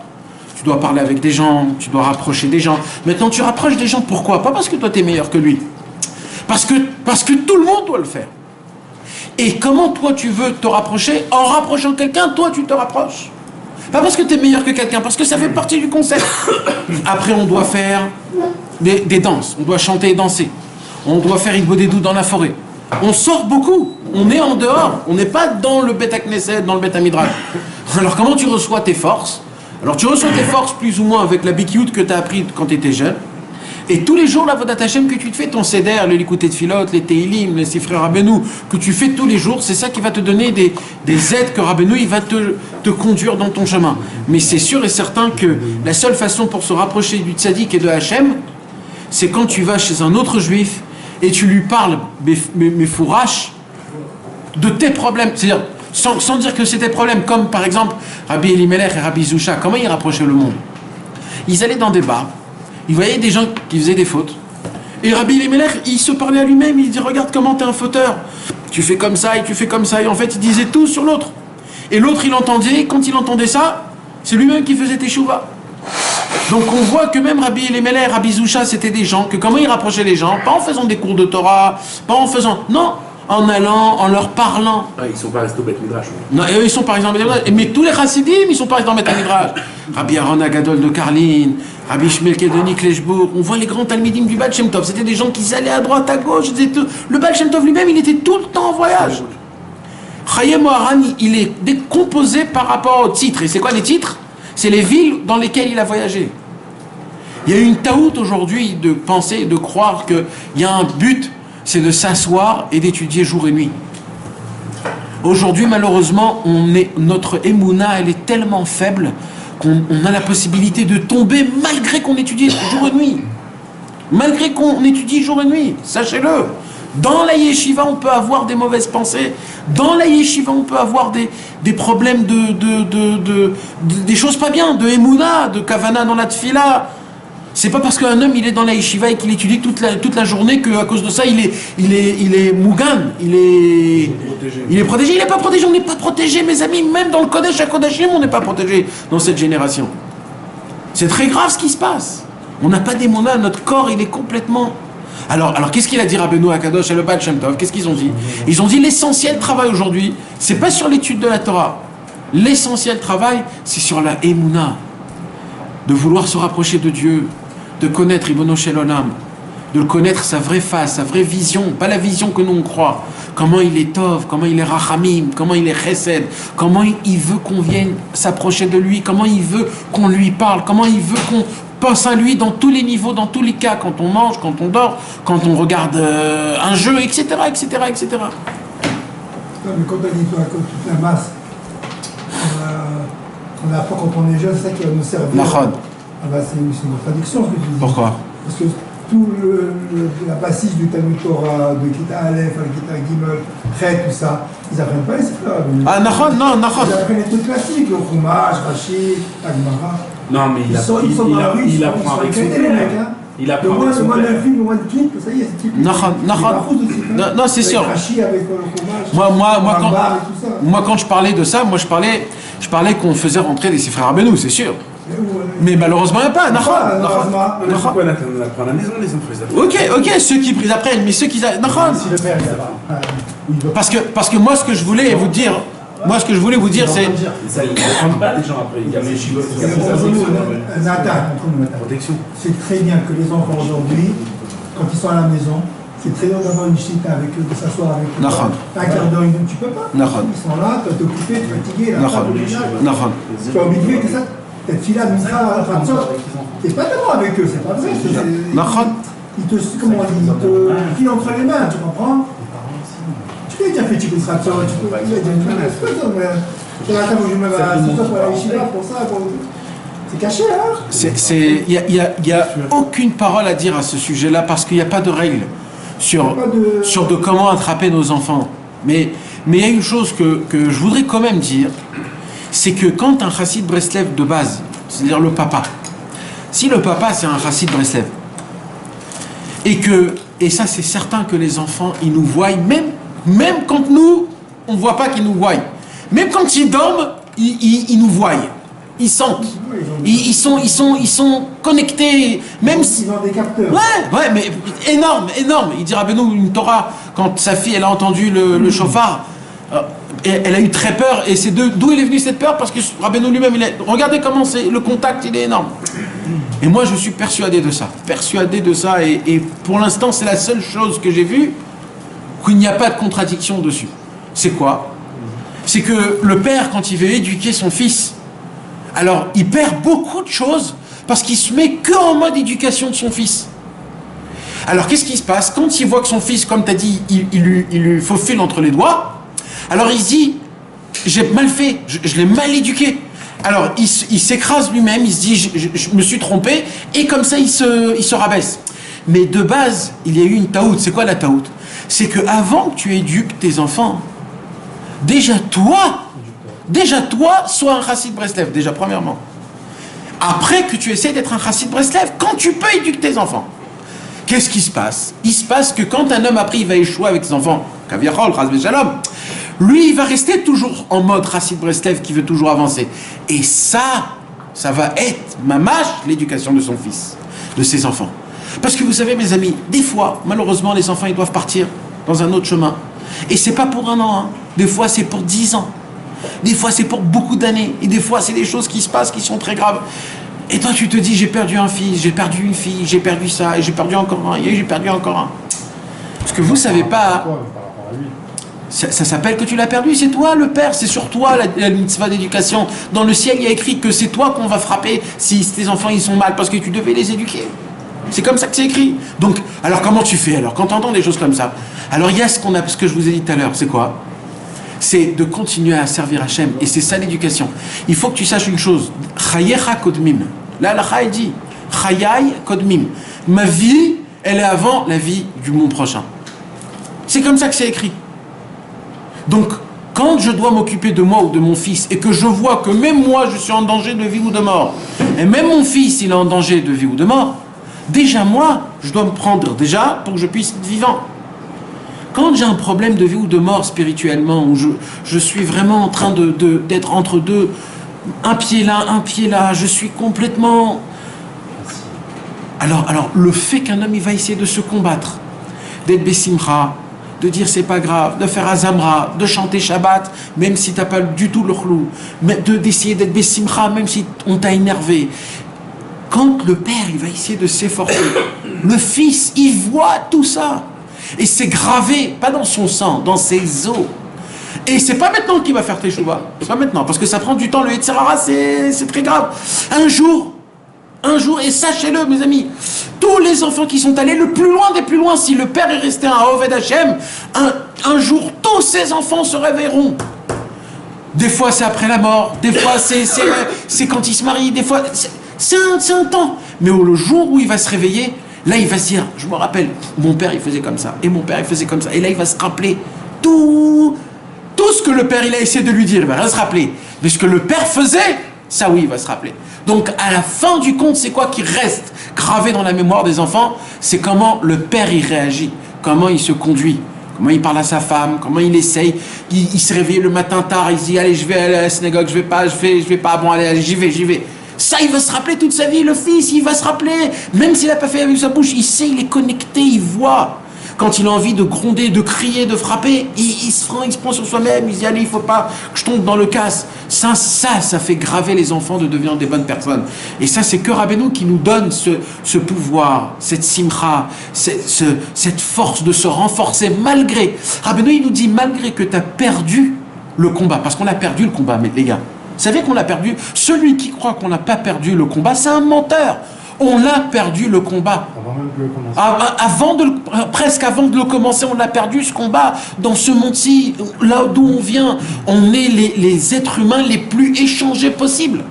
Tu dois parler avec des gens, tu dois rapprocher des gens. Maintenant, tu rapproches des gens, pourquoi? Pas parce que toi, tu es meilleur que lui. Parce que tout le monde doit le faire. Et comment toi, tu veux te rapprocher? En rapprochant quelqu'un, toi, tu te rapproches. Pas parce que tu es meilleur que quelqu'un, parce que ça fait partie du concept. Après, on doit faire des danses, on doit chanter et danser. On doit faire une bodédou dans la forêt. On sort beaucoup, on est en dehors, on n'est pas dans le Beth Knesset, dans le Beth Midrash. Alors comment tu reçois tes forces? Alors tu reçois tes forces plus ou moins avec la bikiout que tu as appris quand tu étais jeune. Et tous les jours, la Vodat Hashem que tu te fais, ton Seder, le Likutei Tfilot, les Teilim, les Sifrei Rabbeinu, que tu fais tous les jours, c'est ça qui va te donner des aides que Rabbeinu, il va te conduire dans ton chemin. Mais c'est sûr et certain que la seule façon pour se rapprocher du Tzadik et de Hashem, c'est quand tu vas chez un autre juif et tu lui parles, mais fourrache, de tes problèmes. C'est-à-dire, sans dire que c'est tes problèmes, comme par exemple Rabbi Elimelech et Rabbi Zusha, comment ils rapprochaient le monde? Ils allaient dans des bars, ils voyaient des gens qui faisaient des fautes. Et Rabbi Elimelech, il se parlait à lui-même, il dit regarde comment t'es un fauteur. Tu fais comme ça et tu fais comme ça. Et en fait, il disait tout sur l'autre. Et l'autre, il entendait, quand il entendait ça, c'est lui-même qui faisait teshuva. Donc on voit que même Rabbi Elimelech, Rabbi Zusha, c'était des gens, que comment ils rapprochaient les gens, pas en faisant des cours de Torah, pas en faisant... Non, en allant, en leur parlant. Ah, ils sont pas restés au Beth Midrash. Non, eux, ils sont par exemple... Mais tous les chassidim, ils sont pas restés dans le Beth Midrash. Rabbi Aaron Agadol de Karlin, Rabbi Shmelke de Nikleshbourg, on voit les grands talmidim du Baal Shem Tov. C'était des gens qui allaient à droite, à gauche. Le Baal Shem Tov lui-même, il était tout le temps en voyage. Chaim Moharan, il est décomposé par rapport aux titres. Et c'est quoi les titres? C'est les villes dans lesquelles il a voyagé. Il y a une taout aujourd'hui de penser, de croire qu'il y a un but, c'est de s'asseoir et d'étudier jour et nuit. Aujourd'hui, malheureusement, notre émouna, elle est tellement faible qu'on a la possibilité de tomber malgré qu'on étudie jour et nuit. Malgré qu'on étudie jour et nuit, sachez-le. Dans la yeshiva, on peut avoir des mauvaises pensées. Dans la yeshiva, on peut avoir des problèmes des choses pas bien, de émouna, de kavana dans la tfila. C'est pas parce qu'un homme il est dans la yeshiva et qu'il étudie toute la journée qu'à cause de ça il est mougan, il est protégé. Il n'est pas protégé, on n'est pas protégé, mes amis. Même dans le Kodesh à Kodashim, on n'est pas protégé dans cette génération. C'est très grave ce qui se passe. On n'a pas d'émouna, notre corps il est complètement... Alors qu'est-ce qu'il a dit Rabbeinu Akadosh et le Baal Shem Tov? Qu'est-ce qu'ils ont dit? Ils ont dit l'essentiel travail aujourd'hui, c'est pas sur l'étude de la Torah. L'essentiel travail, c'est sur la émouna. De vouloir se rapprocher de Dieu, de connaître Ribono Shel Olam, de le connaître sa vraie face, sa vraie vision, pas la vision que nous on croit. Comment il est Tov, comment il est Rachamim, comment il est Chesed, comment il veut qu'on vienne s'approcher de lui, comment il veut qu'on lui parle, comment il veut qu'on pense à lui dans tous les niveaux, dans tous les cas, quand on mange, quand on dort, quand on regarde un jeu, etc., etc., etc. Mais quand on dit toute la masse, on apprend quand on est jeune, c'est ça qui va nous servir. Ah bah c'est une contradiction ce que tu dis. Pourquoi? Parce que tout la passage du Talmud Torah, de Kita Aleph, Kita Gimel, Chet, tout ça, ils n'apprennent pas les Sifra. Ah, Nachon, non, Nachon. Ils apprennent les trucs classiques, le Chumash, Rashi, Agmara. Non, mais il apprend avec son père. Il apprend avec son père. Le moins d'un film, le moins de clip, ça y est, c'est typique. Non, c'est sûr. Rashi avec le Chumash, moi, quand je parlais de ça, je parlais qu'on faisait rentrer des Sifrei Rabbeinu, c'est sûr. Mais malheureusement, il n'y a pas. Pourquoi on apprend à la maison, les enfants? Ok, ceux qui pris après, mais ceux qui... Parce que moi, ce que je voulais vous dire, c'est... Ça, ils n'apprennent pas les gens après. Il y a les chivots qui protection. C'est très bien que les enfants aujourd'hui, quand ils sont à la maison, c'est très bien d'avoir une chita avec eux, de s'asseoir avec eux. Un quart d'heure, tu peux pas. Ils sont là, tu es occupé, tu es fatigué, la table, tu es habitué, que ça. Cette fille-là, t'es pas d'abord avec eux, c'est pas vrai. Ils te filent entre les mains, tu comprends? Tu peux dire que tu peux te tu peux dire que tu la table où je me vais pour la yeshiva, pour ça, c'est caché, hein? Il n'y a aucune parole à dire à ce sujet-là parce qu'il n'y a pas de règle sur de comment attraper nos enfants. Mais il y a une chose que je voudrais quand même dire. C'est que quand un chassid Breslev de base, c'est-à-dire le papa, si le papa c'est un chassid Breslev, et ça c'est certain que les enfants ils nous voient, même quand nous on ne voit pas qu'ils nous voient, même quand ils dorment, ils nous voient, ils sentent, ils sont connectés, même si... Ils ont des capteurs. Ouais, mais énorme. Il dit Rabbeinu, une Torah, quand sa fille elle a entendu le chauffard, elle a eu très peur, et c'est d'où il est venu cette peur, parce que Rabbeinu lui-même, regardez comment c'est, le contact, il est énorme. Et moi, je suis persuadé de ça, et pour l'instant, c'est la seule chose que j'ai vue, qu'il n'y a pas de contradiction dessus. C'est quoi? C'est que le père, quand il veut éduquer son fils, Alors, il perd beaucoup de choses parce qu'il se met que en mode éducation de son fils. Alors, qu'est-ce qui se passe? Quand il voit que son fils, comme tu as dit, il lui faufile entre les doigts, alors il se dit, j'ai mal fait, je l'ai mal éduqué. Alors, il s'écrase lui-même, il se dit, je me suis trompé, et comme ça, il se rabaisse. Mais de base, il y a eu une taout. C'est quoi la taout? C'est que avant que tu éduques tes enfants, déjà toi, sois un chassid Breslev, déjà premièrement. Après que tu essaies d'être un chassid Breslev, quand tu peux éduquer tes enfants. Qu'est-ce qui se passe? Il se passe que quand un homme après il va échouer avec ses enfants, Kaviachol, Chas Shalom, lui il va rester toujours en mode chassid Breslev qui veut toujours avancer. Et ça va être mamash l'éducation de son fils, de ses enfants. Parce que vous savez mes amis, des fois, malheureusement les enfants ils doivent partir dans un autre chemin. Et c'est pas pour un an, hein. Des fois c'est pour 10 ans. Des fois c'est pour beaucoup d'années. Et des fois c'est des choses qui se passent qui sont très graves. Et toi tu te dis j'ai perdu un fils, j'ai perdu une fille, j'ai perdu ça, et j'ai perdu encore un, et j'ai perdu encore un. Parce que vous savez pas, ça s'appelle que tu l'as perdu, c'est toi le père, c'est sur toi la mitzvah d'éducation. Dans le ciel il y a écrit que c'est toi qu'on va frapper si tes enfants ils sont mal, parce que tu devais les éduquer. C'est comme ça que c'est écrit. Donc, alors comment tu fais alors quand tu entends des choses comme ça? Alors il y a ce que je vous ai dit tout à l'heure, c'est quoi? C'est de continuer à servir Hachem. Et c'est ça l'éducation. Il faut que tu saches une chose. Chayecha kodmim. Là, la Chaya dit Chayai kodmim. Ma vie, elle est avant la vie du mon prochain. C'est comme ça que c'est écrit. Donc, quand je dois m'occuper de moi ou de mon fils et que je vois que même moi, je suis en danger de vie ou de mort, et même mon fils, il est en danger de vie ou de mort, déjà moi, je dois me prendre déjà pour que je puisse être vivant. Quand j'ai un problème de vie ou de mort spirituellement, où je suis vraiment en train d'être entre deux, un pied là, je suis complètement... Alors le fait qu'un homme il va essayer de se combattre, d'être bessimra, de dire c'est pas grave, de faire azamra, de chanter Shabbat, même si t'as pas du tout le chlou, d'essayer d'être bessimra, même si on t'a énervé. Quand le père il va essayer de s'efforcer, le fils il voit tout ça. Et c'est gravé, pas dans son sang, dans ses os. Et c'est pas maintenant qu'il va faire teshuva. C'est pas maintenant, parce que ça prend du temps. Le Yetzirara, c'est très grave. Un jour, et sachez-le, mes amis, tous les enfants qui sont allés le plus loin des plus loin, si le père est resté un Oved Hashem, un jour, tous ces enfants se réveilleront. Des fois, c'est après la mort. Des fois, c'est quand il se marie. Des fois, c'est un temps. Mais le jour où il va se réveiller, là, il va se dire, je me rappelle, mon père, il faisait comme ça, et mon père, il faisait comme ça. Et là, il va se rappeler tout ce que le père, il a essayé de lui dire, il va rien se rappeler. Mais ce que le père faisait, ça, oui, il va se rappeler. Donc, à la fin du compte, c'est quoi qui reste gravé dans la mémoire des enfants? C'est comment le père, il réagit, comment il se conduit, comment il parle à sa femme, comment il essaye. Il se réveille le matin tard, il se dit, allez, je vais aller à la synagogue, je vais pas, bon, allez, j'y vais. Ça, il va se rappeler toute sa vie, le fils, il va se rappeler. Même s'il n'a pas fait avec sa bouche, il sait, il est connecté, il voit. Quand il a envie de gronder, de crier, de frapper, il se prend sur soi-même, il se dit, allez, il ne faut pas que je tombe dans le casse. Ça fait graver les enfants de devenir des bonnes personnes. Et ça, c'est que Rabbeinu qui nous donne ce pouvoir, cette simcha, cette force de se renforcer malgré. Rabbeinu, il nous dit, malgré que tu as perdu le combat, parce qu'on a perdu le combat, mais les gars. Vous savez qu'on l'a perdu? Celui qui croit qu'on n'a pas perdu le combat, c'est un menteur. On a perdu le combat. Avant de le commencer. Presque avant de le commencer, on a perdu ce combat. Dans ce monde-ci, là d'où on vient, on est les êtres humains les plus échangés possibles.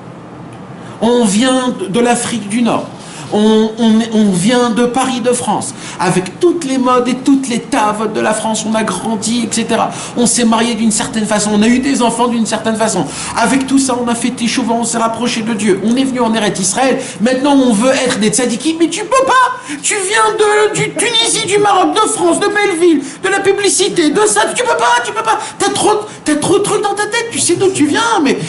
On vient de l'Afrique du Nord. On vient de Paris, de France, avec toutes les modes et toutes les taves de la France, on a grandi, etc. On s'est marié d'une certaine façon, on a eu des enfants d'une certaine façon. Avec tout ça, on a fait teshuva, on s'est rapproché de Dieu. On est venu en Eretz Israël, maintenant on veut être des tzadikim, mais tu peux pas. Tu viens du Tunisie, du Maroc, de France, de Belleville, de la publicité, de ça, tu peux pas. T'as trop de trucs dans ta tête, tu sais d'où tu viens, mais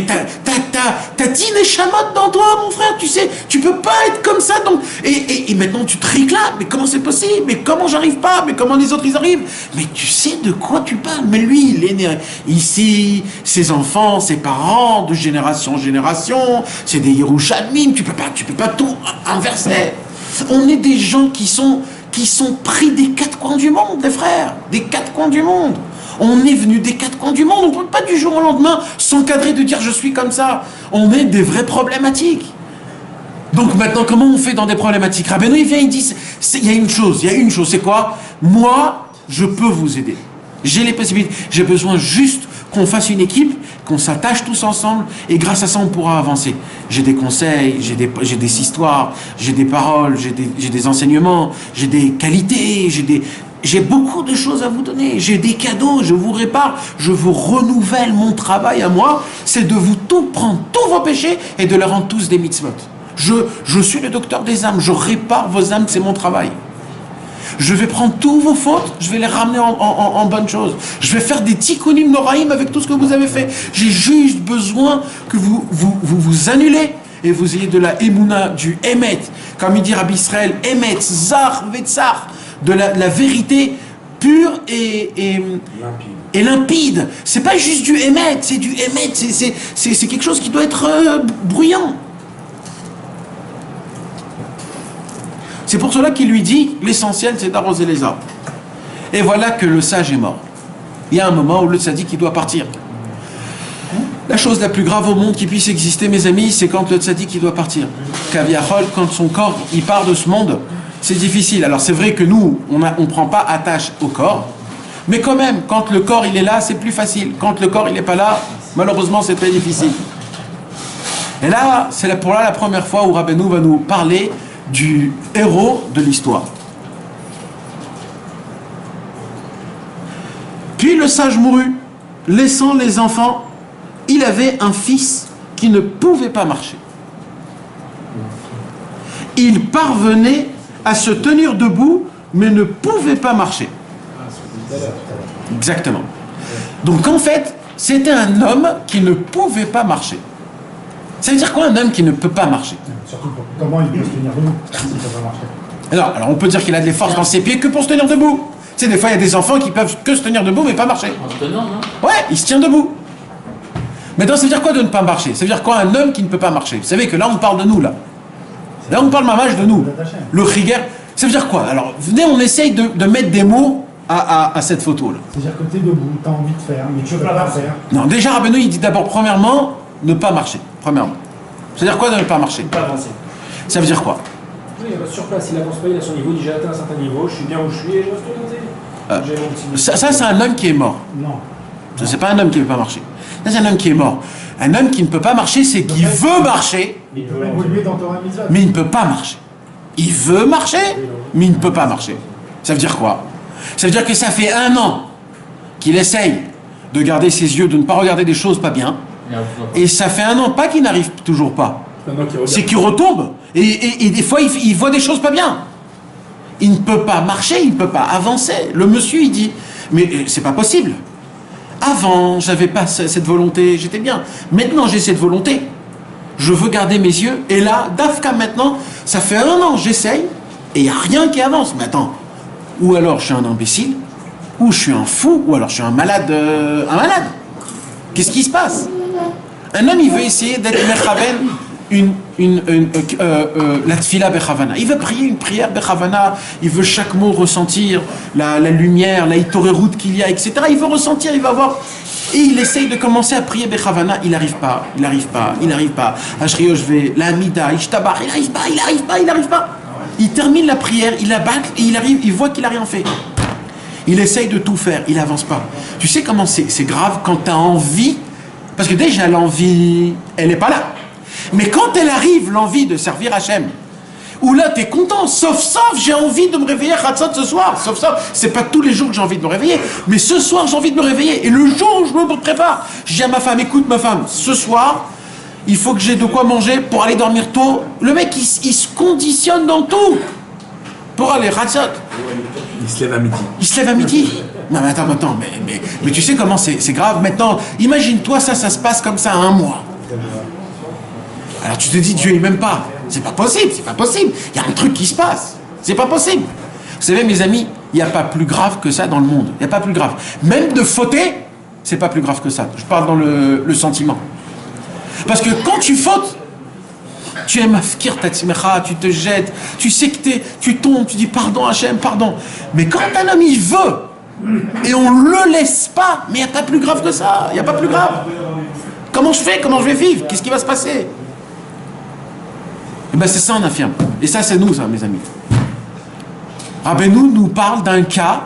t'as 10 neshamot dans toi, mon frère, tu sais, tu peux pas être comme ça, donc, et maintenant tu te réclames, mais comment c'est possible, mais comment j'arrive pas, mais comment les autres ils arrivent, mais tu sais de quoi tu parles, mais lui il est né ici, ses enfants, ses parents, de génération en génération, c'est des Yerushalmim, tu peux pas tout inverser. On est des gens qui sont pris des quatre coins du monde, les frères, des quatre coins du monde. On est venu des quatre coins du monde. On ne peut pas du jour au lendemain s'encadrer de dire je suis comme ça. On est des vraies problématiques. Donc maintenant, comment on fait dans des problématiques? Rabbeinu, il vient, il dit, il y a une chose, c'est quoi? Moi, je peux vous aider. J'ai les possibilités. J'ai besoin juste qu'on fasse une équipe, qu'on s'attache tous ensemble, et grâce à ça, on pourra avancer. J'ai des conseils, j'ai des histoires, j'ai des paroles, j'ai des enseignements, j'ai des qualités, j'ai beaucoup de choses à vous donner. J'ai des cadeaux, je vous répare, je vous renouvelle. Mon travail à moi, c'est de vous tout prendre, tous vos péchés, et de les rendre tous des mitzvot. Je suis le docteur des âmes, je répare vos âmes, c'est mon travail. Je vais prendre tous vos fautes, je vais les ramener en bonnes choses. Je vais faire des tikkunim noraïm avec tout ce que vous avez fait. J'ai juste besoin que vous annulez et vous ayez de la émouna, du émet, comme il dit Rabbi Israël, émet, zar, vetzar, de la vérité pure et limpide. C'est pas juste du émet, c'est du émet, c'est quelque chose qui doit être bruyant. C'est pour cela qu'il lui dit, l'essentiel c'est d'arroser les arbres. Et voilà que le sage est mort. Il y a un moment où le tzaddik doit partir. La chose la plus grave au monde qui puisse exister, mes amis, c'est quand le tzaddik doit partir. Kaviachol, quand son corps il part de ce monde, c'est difficile. Alors c'est vrai que nous, on ne prend pas attache au corps, mais quand même, quand le corps il est là, c'est plus facile. Quand le corps il n'est pas là, malheureusement c'est très difficile. Et là, c'est pour la première fois où Rabbeinu va nous parler du héros de l'histoire. Puis le sage mourut, laissant les enfants. Il avait un fils qui ne pouvait pas marcher. Il parvenait à se tenir debout, mais ne pouvait pas marcher. Exactement. Donc en fait, c'était un homme qui ne pouvait pas marcher. Ça veut dire quoi un homme qui ne peut pas marcher? Surtout comment il peut se tenir debout s'il ne peut pas marcher. Alors on peut dire qu'il a de forces dans ses pieds que pour se tenir debout. Tu sais, des fois il y a des enfants qui peuvent que se tenir debout mais pas marcher. En se tenant, non? Ouais, il se tient debout. Maintenant ça veut dire quoi de ne pas marcher? Ça veut dire quoi un homme qui ne peut pas marcher? Vous savez que là on parle de nous là. Là on parle mamage de nous. Le rigueur. Ça veut dire quoi? Alors venez on essaye de mettre des mots à cette photo là. C'est-à-dire que tu es debout, tu as envie de faire, mais tu ne peux pas faire. Non, déjà Rabbeinu il dit d'abord premièrement ne pas marcher. Premièrement. C'est-à-dire quoi de ne pas marcher? Pas avancer. Ça veut dire quoi? Oui, il reste sur place, il avance pas, il a son niveau, il dit j'ai atteint un certain niveau, je suis bien où je suis et je reste orienté. J'ai mon petit... Ça c'est un homme qui est mort. Non. Ça c'est pas un homme qui ne peut pas marcher. Ça c'est un homme qui est mort. Un homme qui ne peut pas marcher, c'est qu'il veut marcher, Il peut évoluer dans Torah Mitzvot. mais il ne peut pas marcher. Il veut marcher, mais il ne peut pas marcher. Ça veut dire quoi? Ça veut dire que ça fait 1 an qu'il essaye de garder ses yeux, de ne pas regarder des choses pas bien. Et ça fait 1 an, pas qu'il n'arrive toujours pas. C'est qu'il retombe. Et des fois, il voit des choses pas bien. Il ne peut pas marcher, il ne peut pas avancer. Le monsieur, il dit, mais c'est pas possible. Avant, j'avais pas cette volonté, j'étais bien. Maintenant, j'ai cette volonté. Je veux garder mes yeux. Et là, Dafka, maintenant, ça fait 1 an, j'essaye, et il n'y a rien qui avance. Mais attends, ou alors je suis un imbécile, ou je suis un fou, ou alors je suis un malade. Qu'est-ce qui se passe? Un homme, il veut essayer d'être mechaven la tfila bechavana. Il veut prier une prière bechavana, il veut chaque mot ressentir la lumière, la hitorerut qu'il y a, etc. Il veut ressentir, il va voir. Et il essaye de commencer à prier bechavana, il n'arrive pas. Ashriyo, je vais, la amida, ishtabar, il n'arrive pas. Il termine la prière, il la bâcle, et il voit qu'il n'a rien fait. Il essaye de tout faire, il n'avance pas. Tu sais comment c'est grave quand tu as envie, parce que déjà l'envie, elle n'est pas là. Mais quand elle arrive, l'envie de servir Hachem, où là tu es content, sauf j'ai envie de me réveiller Khatsat ce soir, sauf, c'est pas tous les jours que j'ai envie de me réveiller, mais ce soir j'ai envie de me réveiller, et le jour où je me prépare, je dis à ma femme, écoute ma femme, ce soir, il faut que j'ai de quoi manger pour aller dormir tôt. Le mec, il se conditionne dans tout pour aller Khatsat. Il se lève à midi. Il se lève à midi. Non mais attends, mais tu sais comment c'est grave maintenant. Imagine-toi ça se passe comme ça 1 mois. Alors tu te dis Dieu il m'aime pas. C'est pas possible. Il y a un truc qui se passe. C'est pas possible. Vous savez mes amis, il n'y a pas plus grave que ça dans le monde. Il n'y a pas plus grave. Même de fauter, c'est pas plus grave que ça. Je parle dans le sentiment. Parce que quand tu fautes, tu es mafkir tatzmecha, tu te jettes, tu sais que tu tombes, tu dis pardon Hachem, pardon. Mais quand un homme il veut, Et on le laisse pas. Mais il n'y a pas plus grave que ça. Il n'y a pas plus grave. Comment je fais? Comment je vais vivre? Qu'est-ce qui va se passer? Et ben c'est ça on affirme. Et ça c'est nous ça mes amis. Rabbeinu nous parle d'un cas.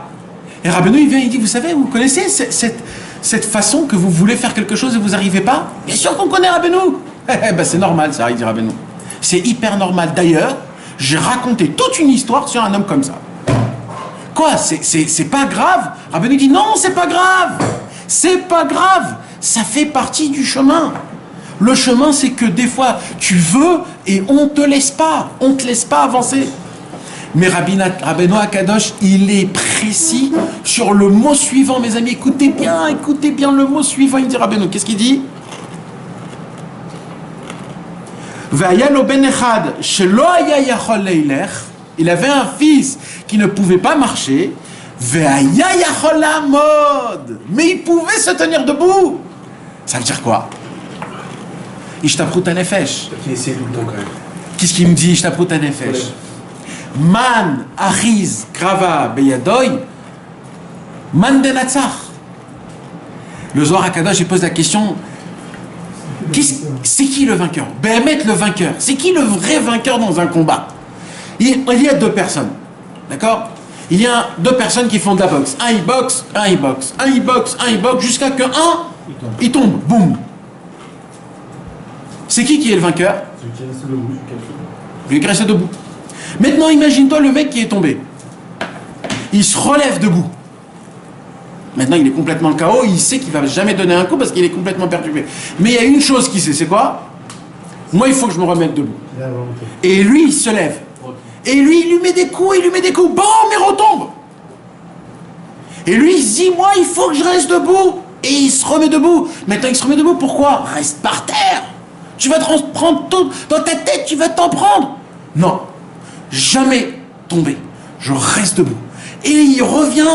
Et Rabbeinu il vient il dit vous savez vous connaissez cette façon que vous voulez faire quelque chose et vous n'arrivez pas? Bien sûr qu'on connaît Rabbeinu. Ben c'est normal ça il dit Rabbeinu. C'est hyper normal. D'ailleurs j'ai raconté toute une histoire sur un homme comme ça. Quoi? C'est pas grave? Rabbeinu dit non c'est pas grave. C'est pas grave. Ça fait partie du chemin. Le chemin, c'est que des fois, tu veux et on te laisse pas. On te laisse pas avancer. Mais Rabbeinu Akadosh, il est précis sur le mot suivant, mes amis. Écoutez bien le mot suivant. Il dit Rabbeinu, qu'est-ce qu'il dit? Il avait un fils qui ne pouvait pas marcher. Mais il pouvait se tenir debout. Ça veut dire quoi? Ishtaprut hanefesh. Qui essaie tout le temps quand même. Qu'est-ce qu'il me dit Ishtaprut hanefesh? Man achiz krava beyadoy man denatzach. Le Zohar HaKadosh il pose la question c'est qui le vainqueur? Behemet le vainqueur. C'est qui le vrai vainqueur dans un combat? Il y a deux personnes. D'accord? Il y a deux personnes qui font de la boxe. Un il boxe, un il boxe. Un il boxe, un il boxe, jusqu'à que un il tombe. Boum. C'est qui est le vainqueur? Celui qui reste debout. Celui qui reste debout. Maintenant, imagine-toi le mec qui est tombé. Il se relève debout. Maintenant, il est complètement KO. Il sait qu'il ne va jamais donner un coup parce qu'il est complètement perturbé. Mais il y a une chose qu'il sait, c'est quoi? Moi, il faut que je me remette debout. Et lui, il se lève. Et lui, il lui met des coups, Bon, mais retombe. Et lui, il se dit, moi, il faut que je reste debout. Et il se remet debout. Maintenant, il se remet debout, pourquoi? Reste par terre. Tu vas te prendre tout dans ta tête, tu vas t'en prendre. Non, jamais tomber. Je reste debout. Et il revient,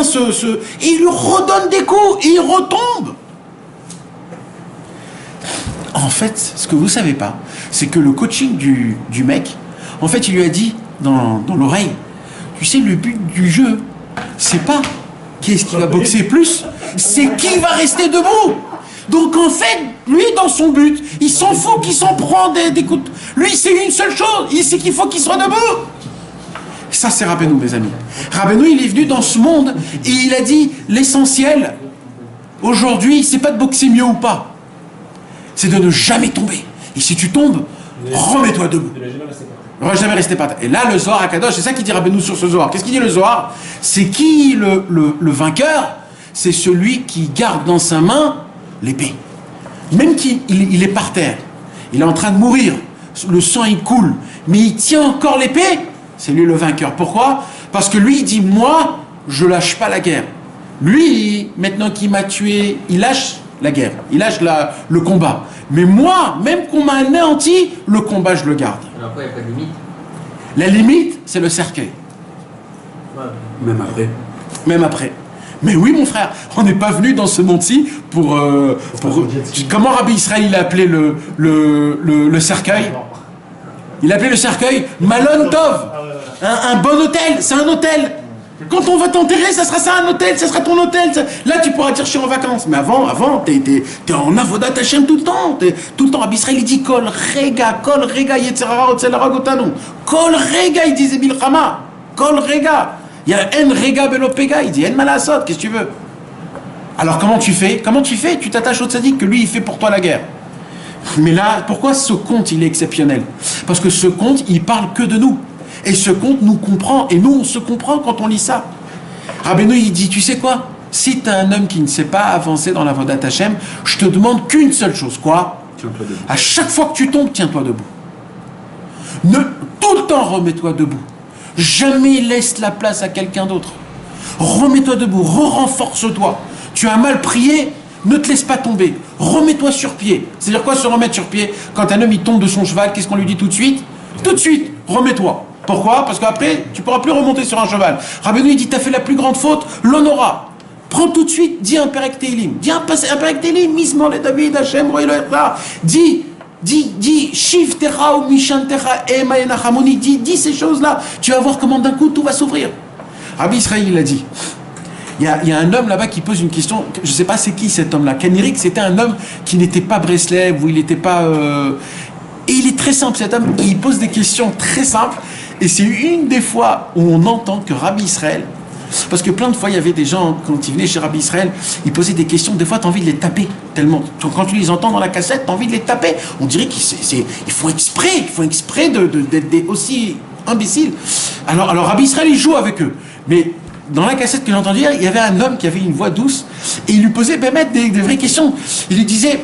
et il lui redonne des coups, et il retombe. En fait, ce que vous ne savez pas, c'est que le coaching du mec, en fait, il lui a dit dans l'oreille, tu sais, le but du jeu, c'est pas qui est-ce qui va boxer plus, c'est qui va rester debout. Donc en fait, lui dans son but, il s'en fout qu'il s'en prend des coups. Lui c'est une seule chose, il sait qu'il faut qu'il soit debout. Ça c'est Rabbeinu mes amis. Rabbeinu il est venu dans ce monde et il a dit l'essentiel aujourd'hui c'est pas de boxer mieux ou pas, c'est de ne jamais tomber. Et si tu tombes, remets-toi debout. Ne jamais rester par terre. Et là le Zohar HaKadosh, c'est ça qu'il dit Rabbeinu sur ce Zohar. Qu'est-ce qu'il dit le Zohar? C'est qui le vainqueur? C'est celui qui garde dans sa main l'épée. Même qu'il est par terre, il est en train de mourir, le sang il coule, mais il tient encore l'épée, c'est lui le vainqueur. Pourquoi? Parce que lui il dit, moi, je lâche pas la guerre. Lui, maintenant qu'il m'a tué, il lâche la guerre, il lâche le combat. Mais moi, même qu'on m'a anéanti, le combat je le garde. Alors quoi, il n'y a pas de limite? La limite, c'est le cercueil. Même après. Même après. Mais oui, mon frère, on n'est pas venu dans ce monde-ci pour comment Rabbi Israël il a appelé le cercueil? Il a appelé le cercueil Malon Tov, un bon hôtel, c'est un hôtel. Quand on va t'enterrer, ça sera ça un hôtel, ça sera ton hôtel. Là, tu pourras dire je suis en vacances. Mais avant, t'es en avodat Hashem tout le temps. Tout le temps, Rabbi Israël il dit Kol Rega, Yetzerara, Otzelera, Gotanu. Kol Rega, il disait Bilchama. Kol Rega. Il y a En Rega Belopega, il dit En Malasot, qu'est-ce que tu veux? Alors comment tu fais? Tu t'attaches au tzaddik que lui il fait pour toi la guerre. Mais là, pourquoi ce conte il est exceptionnel? Parce que ce conte il parle que de nous. Et ce conte nous comprend, et nous on se comprend quand on lit ça. Rabbeinu il dit, tu sais quoi? Si tu es un homme qui ne sait pas avancer dans la Avodat Hashem, je te demande qu'une seule chose, quoi? Tiens-toi debout. À chaque fois que tu tombes, tiens-toi debout. Tout le temps remets-toi debout. Jamais laisse la place à quelqu'un d'autre. Remets-toi debout, renforce-toi. Tu as mal prié, ne te laisse pas tomber. Remets-toi sur pied. C'est-à-dire quoi se remettre sur pied? Quand un homme il tombe de son cheval, qu'est-ce qu'on lui dit tout de suite? Tout de suite, remets-toi. Pourquoi? Parce qu'après, tu ne pourras plus remonter sur un cheval. Rabbeinu il dit, tu as fait la plus grande faute, l'honora. Prends tout de suite, dis un Perek Teilim. Dis un Perek Teilim, Mismor le David, Hashem, Roy le Echa. Dis, Shiv Techa ou Mishan Techa, Ema Enachamoni. Dis ces choses-là. Tu vas voir comment d'un coup tout va s'ouvrir. Rabbi Israël il a dit, Il y a un homme là-bas qui pose une question, je ne sais pas c'est qui cet homme-là. Kenrick, c'était un homme qui n'était pas Breslev, ou il n'était pas... Et il est très simple cet homme, il pose des questions très simples, et c'est une des fois où on entend que Rabbi Israël, parce que plein de fois il y avait des gens, quand ils venaient chez Rabbi Israël, ils posaient des questions, des fois tu as envie de les taper, tellement. Quand tu les entends dans la cassette, tu as envie de les taper. On dirait qu'ils font exprès d'être aussi imbéciles. Alors Rabbi Israël, il joue avec eux. Mais dans la cassette que j'ai entendue hier, il y avait un homme qui avait une voix douce, et il lui posait des vraies questions. Il lui disait...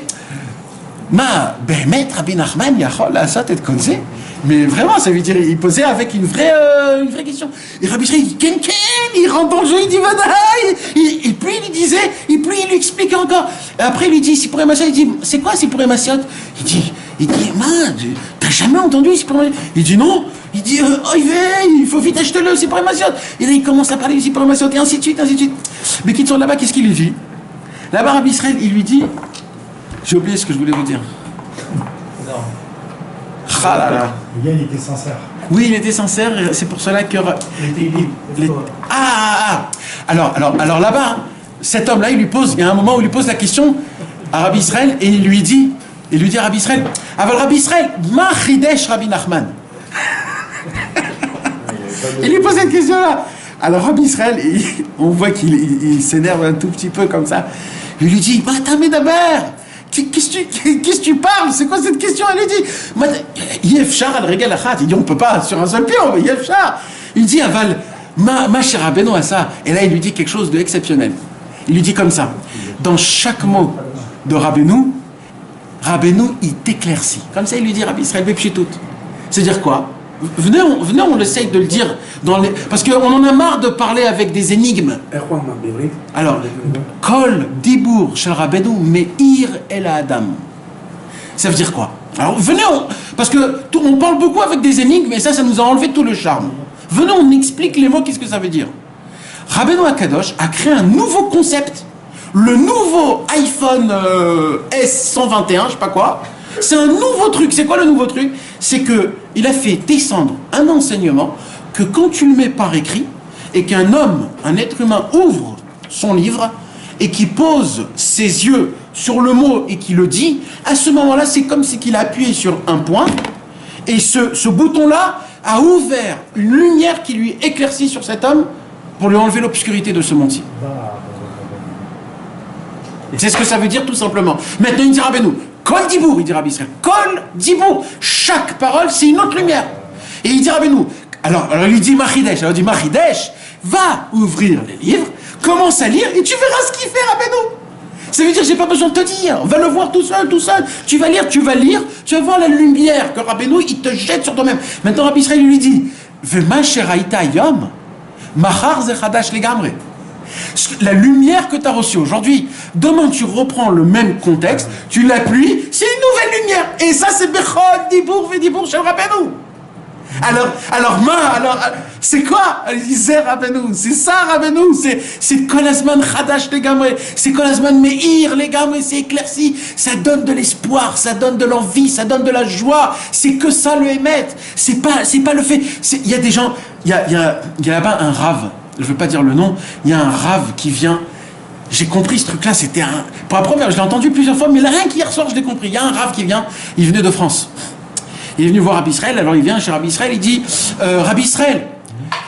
Ma, Bémet, Rabbi Nachman, Yachol, ça, t'es comme ça. Mais vraiment, ça veut dire, il posait avec une vraie question. Et Rabbi Israël, il dit, il rentre dans le jeu, il dit, Vadaï. Et puis il lui disait, et puis il lui expliquait encore. Et après, il lui dit, Sipuré Massiot, il dit, c'est quoi Sipuré Massiot? Il dit, t'as jamais entendu Sipuré Massiot? Il dit, non. Il dit, il faut vite acheter le Sipuré Massiot. Et là, il commence à parler du Sipuré Massiot, et ainsi de suite, ainsi de suite. Mais qui sont là-bas, qu'est-ce qu'il lui dit? Là-bas, Rabbi Israël, il lui dit, j'ai oublié ce que je voulais vous dire. Non. Ah là là. Le gars, il était sincère. Oui, il était sincère, c'est pour cela que... Alors là-bas, cet homme-là, il y a un moment où il lui pose la question à Rabbi Israël, et il lui dit à Rabbi Israël, Aval Rabbi Israël, ma chidesh Rabbi Nachman. Il lui pose cette question-là. Alors Rabbi Israël, on voit qu'il s'énerve un tout petit peu comme ça. Il lui dit, Mata Medaber, qu'est-ce que tu parles? C'est quoi cette question? Elle lui dit, Yefchar al regal achat. Il dit, on peut pas sur un seul pied, on va Yefchar. Il dit, Aval, ma chère Rabbeinu à ça. Et là, il lui dit quelque chose d'exceptionnel. Il lui dit comme ça, dans chaque mot de Rabbeinu, il t'éclaircit. Comme ça, il lui dit, Rabbi Israël Bepchitout. C'est-à-dire quoi? Venez, on essaye de le dire parce qu'on en a marre de parler avec des énigmes. Alors, Kol Dibour Shel Rabbeinu Meir El Adam. Ça veut dire quoi? Alors, venez, parce que on parle beaucoup avec des énigmes, et ça nous a enlevé tout le charme. Venez, on explique les mots, qu'est-ce que ça veut dire. Rabbeinu Akadosh a créé un nouveau concept. Le nouveau iPhone S121, je sais pas quoi. C'est un nouveau truc. C'est quoi le nouveau truc? C'est que il a fait descendre un enseignement que quand tu le mets par écrit et qu'un homme, un être humain ouvre son livre et qui pose ses yeux sur le mot et qui le dit, à ce moment-là, c'est comme si qu'il a appuyé sur un point et ce bouton-là a ouvert une lumière qui lui éclaircit sur cet homme pour lui enlever l'obscurité de ce monde-ci. C'est ce que ça veut dire tout simplement. Maintenant, il dit Rabbeinu, Kol Dibour, il dit Rabbi Israël, Kol Dibour, chaque parole c'est une autre lumière. Et il dit Rabbeinu, alors il lui dit Machidesh, alors il dit Machidesh, va ouvrir les livres, commence à lire et tu verras ce qu'il fait Rabbeinu. Ça veut dire j'ai pas besoin de te dire, va le voir tout seul, tu vas lire, tu vas voir la lumière que Rabbeinu il te jette sur toi-même. Maintenant Rabbi Israël lui dit, Vema sheraita yom, machar zechadash legamre. La lumière que tu as reçue aujourd'hui, demain tu reprends le même contexte, tu l'appuies, c'est une nouvelle lumière. Et ça c'est Bechol Dibour Vedibour Shel Rabbeinu. Alors, c'est quoi? C'est Rabbeinu, c'est ça Rabbeinu, c'est Kolasman Chadash Legamre, c'est Kolasman Meir Legamre, c'est éclairci, ça donne de l'espoir, ça donne de l'envie, ça donne de la joie, c'est que ça le émet, c'est pas le fait, il y a des gens, il y a là-bas un rave, je ne veux pas dire le nom, il y a un rave qui vient, j'ai compris ce truc-là, pour la première, je l'ai entendu plusieurs fois, mais rien qu'hier soir, je l'ai compris, il y a un rave qui vient, il venait de France. Il est venu voir Rabbi Israël, alors il vient chez Rabbi Israël, il dit Rabbi Israël,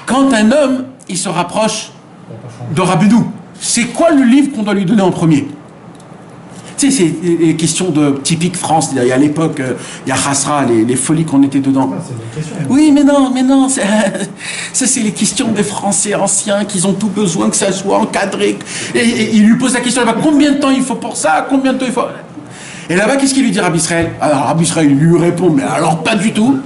quand un homme il se rapproche de Rabbeinu, c'est quoi le livre qu'on doit lui donner en premier? Tu sais, c'est les questions typiques France, il y a à l'époque, il y a Hasra, les folies qu'on était dedans. Oui, mais non, ça c'est les questions des Français anciens, qu'ils ont tout besoin que ça soit encadré. Et il lui pose la question là-bas, combien de temps il faut pour ça? Combien de temps il faut? Et là-bas, qu'est-ce qu'il lui dit Rabbi Israël? Alors Rabbi Israël lui répond, mais alors pas du tout.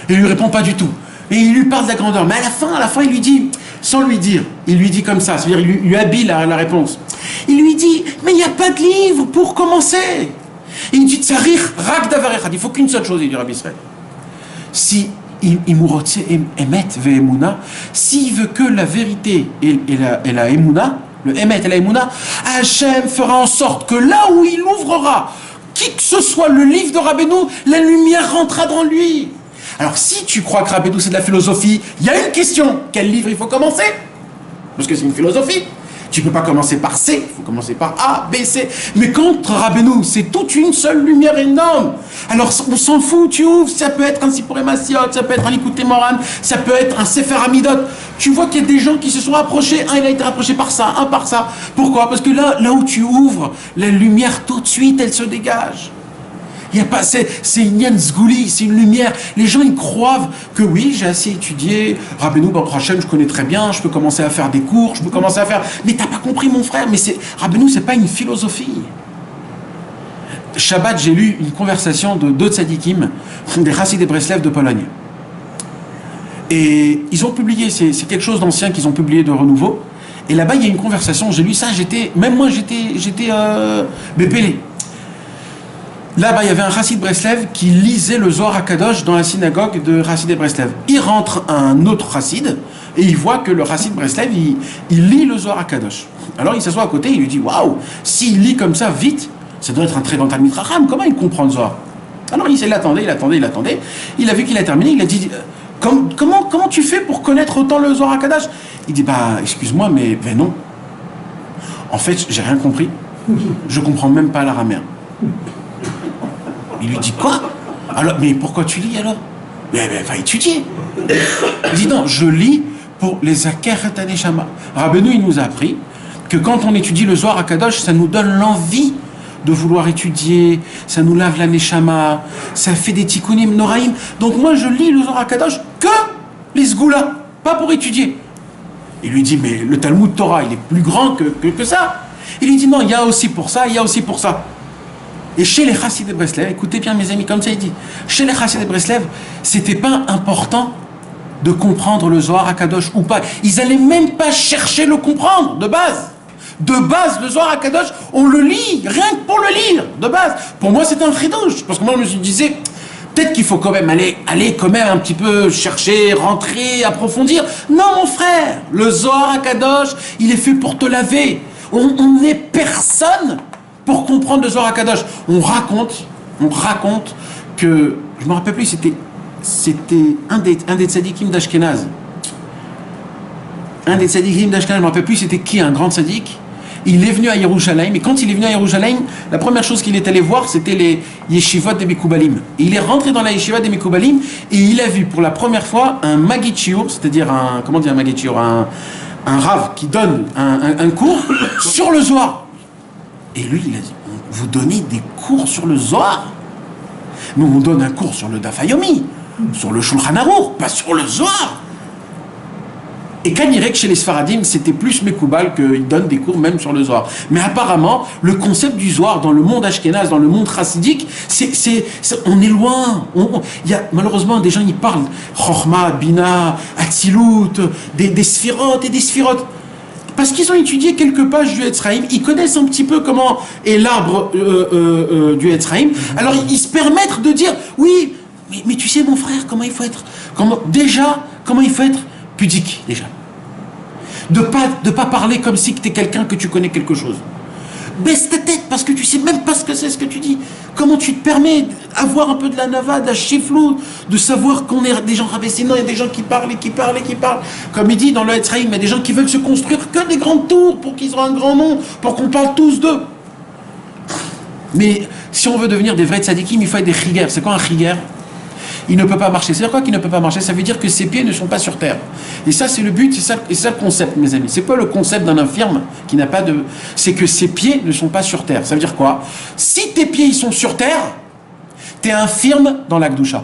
Il lui répond pas du tout. Et il lui parle de la grandeur. Mais à la fin, il lui dit, sans lui dire, il lui dit comme ça, c'est-à-dire il lui habille la réponse. Il lui dit, mais il n'y a pas de livre pour commencer. Et il dit, Tsarich rak davar echad, il faut qu'une seule chose, il dit Rabbi Israël. Si imurotse emet ve'emuna, s'il veut que la vérité et la emuna, le emet et la emuna, Hachem fera en sorte que là où il ouvrera qui que ce soit le livre de Rabbeinu, la lumière rentrera dans lui. Alors si tu crois que Rabbeinu c'est de la philosophie, il y a une question, quel livre il faut commencer? Parce que c'est une philosophie. Tu peux pas commencer par C, il faut commencer par A, B, C. Mais contre Rabbeinu, c'est toute une seule lumière énorme. Alors on s'en fout, tu ouvres, ça peut être un Sipuré Massiot, ça peut être un Likutei Moharan, ça peut être un Sefer Amidot. Tu vois qu'il y a des gens qui se sont approchés, un il a été rapproché par ça, un par ça. Pourquoi? Parce que là où tu ouvres, la lumière tout de suite, elle se dégage. Il y a pas, c'est une Yansgouli, c'est une lumière. Les gens, ils croient que oui, j'ai assez étudié, Rabbeinu Baruch Hashem, je connais très bien, je peux commencer à faire des cours, je peux commencer à faire... Mais t'as pas compris, mon frère, mais Rabbeinu, c'est pas une philosophie. Shabbat, j'ai lu une conversation de deux tzadikim, des Chassidei Breslev de Pologne. Et ils ont publié, c'est quelque chose d'ancien qu'ils ont publié de renouveau. Et là-bas, il y a une conversation, j'ai lu ça, même moi, j'étais bépélé. Là-bas, il y avait un Chassid Breslev qui lisait le Zohar HaKadosh dans la synagogue de Chassidei Breslev. Il rentre un autre Chassid et il voit que le Chassid Breslev, il lit le Zohar HaKadosh. Alors il s'assoit à côté, il lui dit « Waouh, s'il lit comme ça vite, ça doit être un très grand Talmid Chacham, comment il comprend le Zohar ?» Alors il attendait. Il a vu qu'il a terminé, il a dit « Comment tu fais pour connaître autant le Zohar HaKadosh ?» Il dit « Bah, excuse-moi, mais non. En fait, j'ai rien compris. Je comprends même pas l'araméen. » Il lui dit quoi? Alors, mais pourquoi tu lis alors? Mais va étudier. Il dit non, je lis pour les Akeret HaNeshama. Rabbeinu, il nous a appris que quand on étudie le Zohar HaKadosh, ça nous donne l'envie de vouloir étudier, ça nous lave la Neshama, ça fait des tikkunim noraïm. Donc moi, je lis le Zohar HaKadosh que les Sgoulas, pas pour étudier. Il lui dit, mais le Talmud Torah, il est plus grand que ça. Il lui dit non, il y a aussi pour ça, il y a aussi pour ça. Et chez les Chassidei Breslev, écoutez bien mes amis, comme ça il dit, chez les Chassidei Breslev, c'était pas important de comprendre le Zohar HaKadosh ou pas. Ils n'allaient même pas chercher le comprendre, de base. De base, le Zohar HaKadosh, on le lit, rien que pour le lire, de base. Pour moi, c'était un chidouche, parce que moi, je me disais, peut-être qu'il faut quand même aller quand même un petit peu chercher, rentrer, approfondir. Non, mon frère, le Zohar HaKadosh, il est fait pour te laver. On n'est personne pour comprendre le Zohar HaKadosh. On raconte que, je me rappelle plus, c'était un des tzadikim d'Ashkenaz. Un des tzadikim d'Ashkenaz, je me rappelle plus, c'était qui, un grand tzadik. Il est venu à Yerushalayim, et quand il est venu à Yerushalayim, la première chose qu'il est allé voir, c'était les yeshivot des Mekoubalim. Et il est rentré dans la yeshiva des Mekoubalim, et il a vu pour la première fois un Magid Shiur, c'est-à-dire comment dire un Magid Shiur, un rav qui donne un cours sur le Zohar. Et lui, il a dit, vous donnez des cours sur le Zohar? Nous, on donne un cours sur le Daf Yomi, sur le Shulchan Aruch, pas sur le Zohar. Et Kanirek, chez les Sfaradim, c'était plus Mekoubal qu'ils donnent des cours même sur le Zohar. Mais apparemment, le concept du Zohar dans le monde ashkénaze, dans le monde chassidique, on est loin. Il y a malheureusement des gens qui parlent Chochma, Bina, Atzilut, des Sphirot et des Sphirot. Parce qu'ils ont étudié quelques pages du Etz Chaim, ils connaissent un petit peu comment est l'arbre du Etz Chaim. Alors ils se permettent de dire, oui, mais tu sais mon frère, comment il faut être pudique, déjà. De pas parler comme si tu es quelqu'un que tu connais quelque chose. Baisse ta tête parce que tu sais même pas ce que c'est ce que tu dis. Comment tu te permets d'avoir un peu de la nava, de la chiflou, de savoir qu'on est des gens rabaissés? Non, il y a des gens qui parlent et qui parlent et qui parlent. Comme il dit dans le Etz Chaim, il y a des gens qui veulent se construire que des grandes tours pour qu'ils aient un grand nom, pour qu'on parle tous d'eux. Mais si on veut devenir des vrais tzadikim, il faut être des chiguer. C'est quoi un chiguer? Il ne peut pas marcher. C'est-à-dire quoi qu'il ne peut pas marcher? Ça veut dire que ses pieds ne sont pas sur terre. Et ça, c'est le but, c'est ça le concept, mes amis. C'est quoi le concept d'un infirme qui n'a pas de... C'est que ses pieds ne sont pas sur terre. Ça veut dire quoi? Si tes pieds, ils sont sur terre, t'es infirme dans la Gdusha.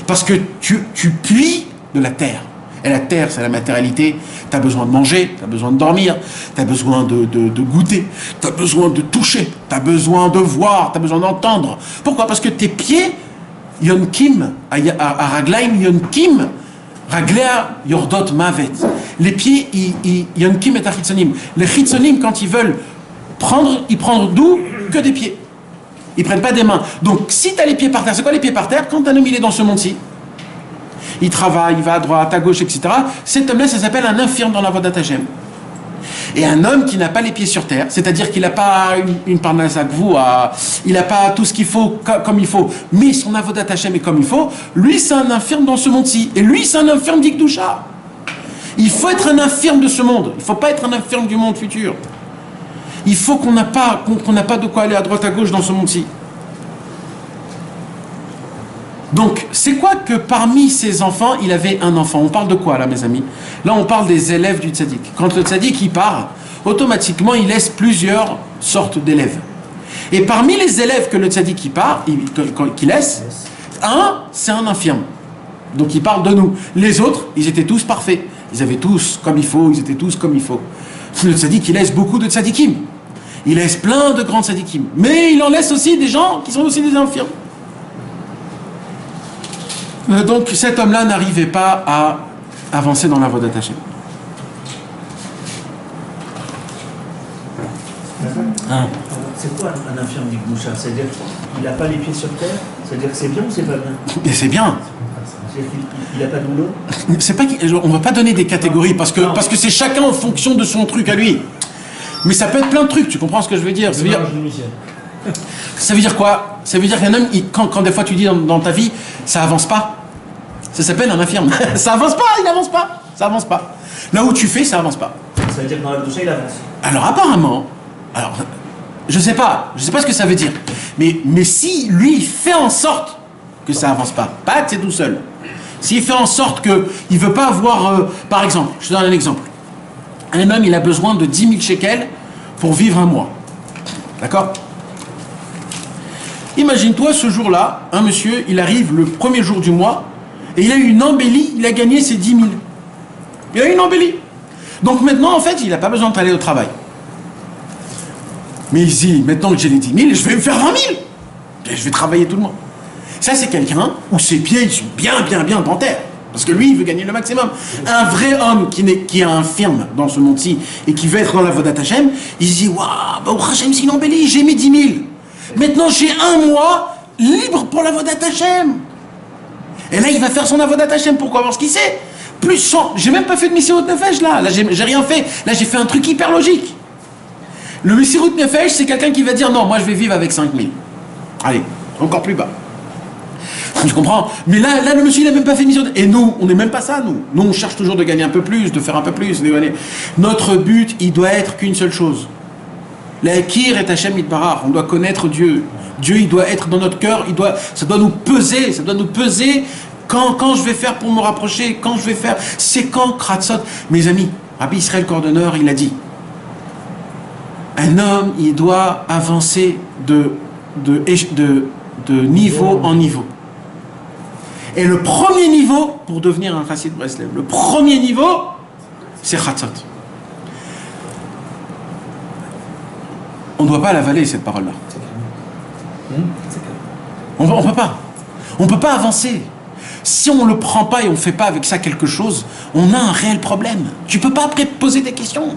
Parce que tu puis de la terre. Et la terre, c'est la matérialité. Tu as besoin de manger, tu as besoin de dormir, tu as besoin de goûter, tu as besoin de toucher, tu as besoin de voir, tu as besoin d'entendre. Pourquoi? Parce que tes pieds... Yonkim, à Raglaim, Yonkim, Raglea, Yordot, Mavet. Les pieds, Yonkim et Achitzonim. Les Chitzonim, quand ils veulent prendre, ils prennent d'où? Que des pieds. Ils prennent pas des mains. Donc, si tu as les pieds par terre, c'est quoi les pieds par terre? Quand un homme il est dans ce monde-ci, il travaille, il va à droite, à gauche, etc. Cet homme-là, ça s'appelle un infirme dans la Avodat Hashem. Et un homme qui n'a pas les pieds sur terre, c'est-à-dire qu'il n'a pas une parnasse à vous, il n'a pas tout ce qu'il faut comme il faut, mais son avodat Hashem est comme il faut, lui c'est un infirme dans ce monde-ci. Et lui c'est un infirme d'Ikdusha. Il faut être un infirme de ce monde. Il ne faut pas être un infirme du monde futur. Il faut qu'on n'a pas de quoi aller à droite à gauche dans ce monde-ci. Donc, c'est quoi que parmi ses enfants, il avait un enfant? On parle de quoi là, mes amis? Là, on parle des élèves du tzaddik. Quand le tzaddik, il part, automatiquement, il laisse plusieurs sortes d'élèves. Et parmi les élèves que le tzaddik, il part, qu'il laisse, un, c'est un infirme. Donc, il parle de nous. Les autres, ils étaient tous parfaits. Ils avaient tous comme il faut, ils étaient tous comme il faut. Le tzaddik, il laisse beaucoup de tzaddikim. Il laisse plein de grands tzaddikim. Mais il en laisse aussi des gens qui sont aussi des infirmes. Donc cet homme-là n'arrivait pas à avancer dans la voie d'Hachem. C'est quoi un infirme d'Igdoucha? C'est-à-dire qu'il n'a pas les pieds sur terre? C'est-à-dire que c'est bien ou c'est pas bien? Et c'est bien. Il n'a pas de boulot? C'est pas, on ne va pas donner des catégories parce que c'est chacun en fonction de son truc à lui. Mais ça peut être plein de trucs, tu comprends ce que je veux dire? Ça veut dire quoi? Ça veut dire qu'un homme, quand des fois tu dis dans ta vie, ça avance pas. Ça s'appelle un infirme. Ça avance pas, il avance pas. Ça avance pas. Là où tu fais, ça avance pas. Ça veut dire que dans la douche, il avance. Alors apparemment, je sais pas ce que ça veut dire. Mais si lui, il fait en sorte que ça avance pas que c'est tout seul. S'il fait en sorte que il veut pas avoir, par exemple, je te donne un exemple. Un homme, il a besoin de 10 000 shekels pour vivre un mois. D'accord? Imagine-toi ce jour-là, un monsieur, il arrive le premier jour du mois et il a eu une embellie, il a gagné ses 10 000. Il a eu une embellie. Donc maintenant, en fait, il n'a pas besoin d'aller au travail. Mais il se dit, maintenant que j'ai les 10 000, je vais me faire 20 000. Et je vais travailler tout le mois. Ça, c'est quelqu'un où ses pieds ils sont bien dans terre. Parce que lui, il veut gagner le maximum. Un vrai homme qui est infirme dans ce monde-ci et qui veut être dans la voie d'Hachem, il se dit, waouh, Hachem, c'est une embellie, j'ai mis 10 000. Maintenant, j'ai un mois libre pour la voie d'Hachem. Et là, il va faire son avodat Hachem. Pourquoi? Parce qu'il sait. Plus 100. J'ai même pas fait de Messirut Nefesh là. Là, j'ai rien fait. Là, j'ai fait un truc hyper logique. Le Messirut Nefesh, c'est quelqu'un qui va dire non, moi, je vais vivre avec 5 000. Allez, encore plus bas. Tu comprends? Mais là, le monsieur, il n'a même pas fait Messirut. Et nous, on n'est même pas ça, nous. Nous, on cherche toujours de gagner un peu plus, de faire un peu plus. Notre but, il doit être qu'une seule chose. L'Akir et Hachem Yitbarach. On doit connaître Dieu. Dieu, il doit être dans notre cœur, ça doit nous peser quand je vais faire pour me rapprocher, quand je vais faire, c'est quand Kratzot. Mes amis, Rabbi Israël Cordonneur, il a dit, un homme, il doit avancer de niveau en niveau. Et le premier niveau, pour devenir un chassid Breslev, le premier niveau, c'est Kratzot. On ne doit pas l'avaler, cette parole-là. On ne peut pas avancer. Si on ne le prend pas et on ne fait pas avec ça quelque chose, on a un réel problème. Tu ne peux pas après poser des questions.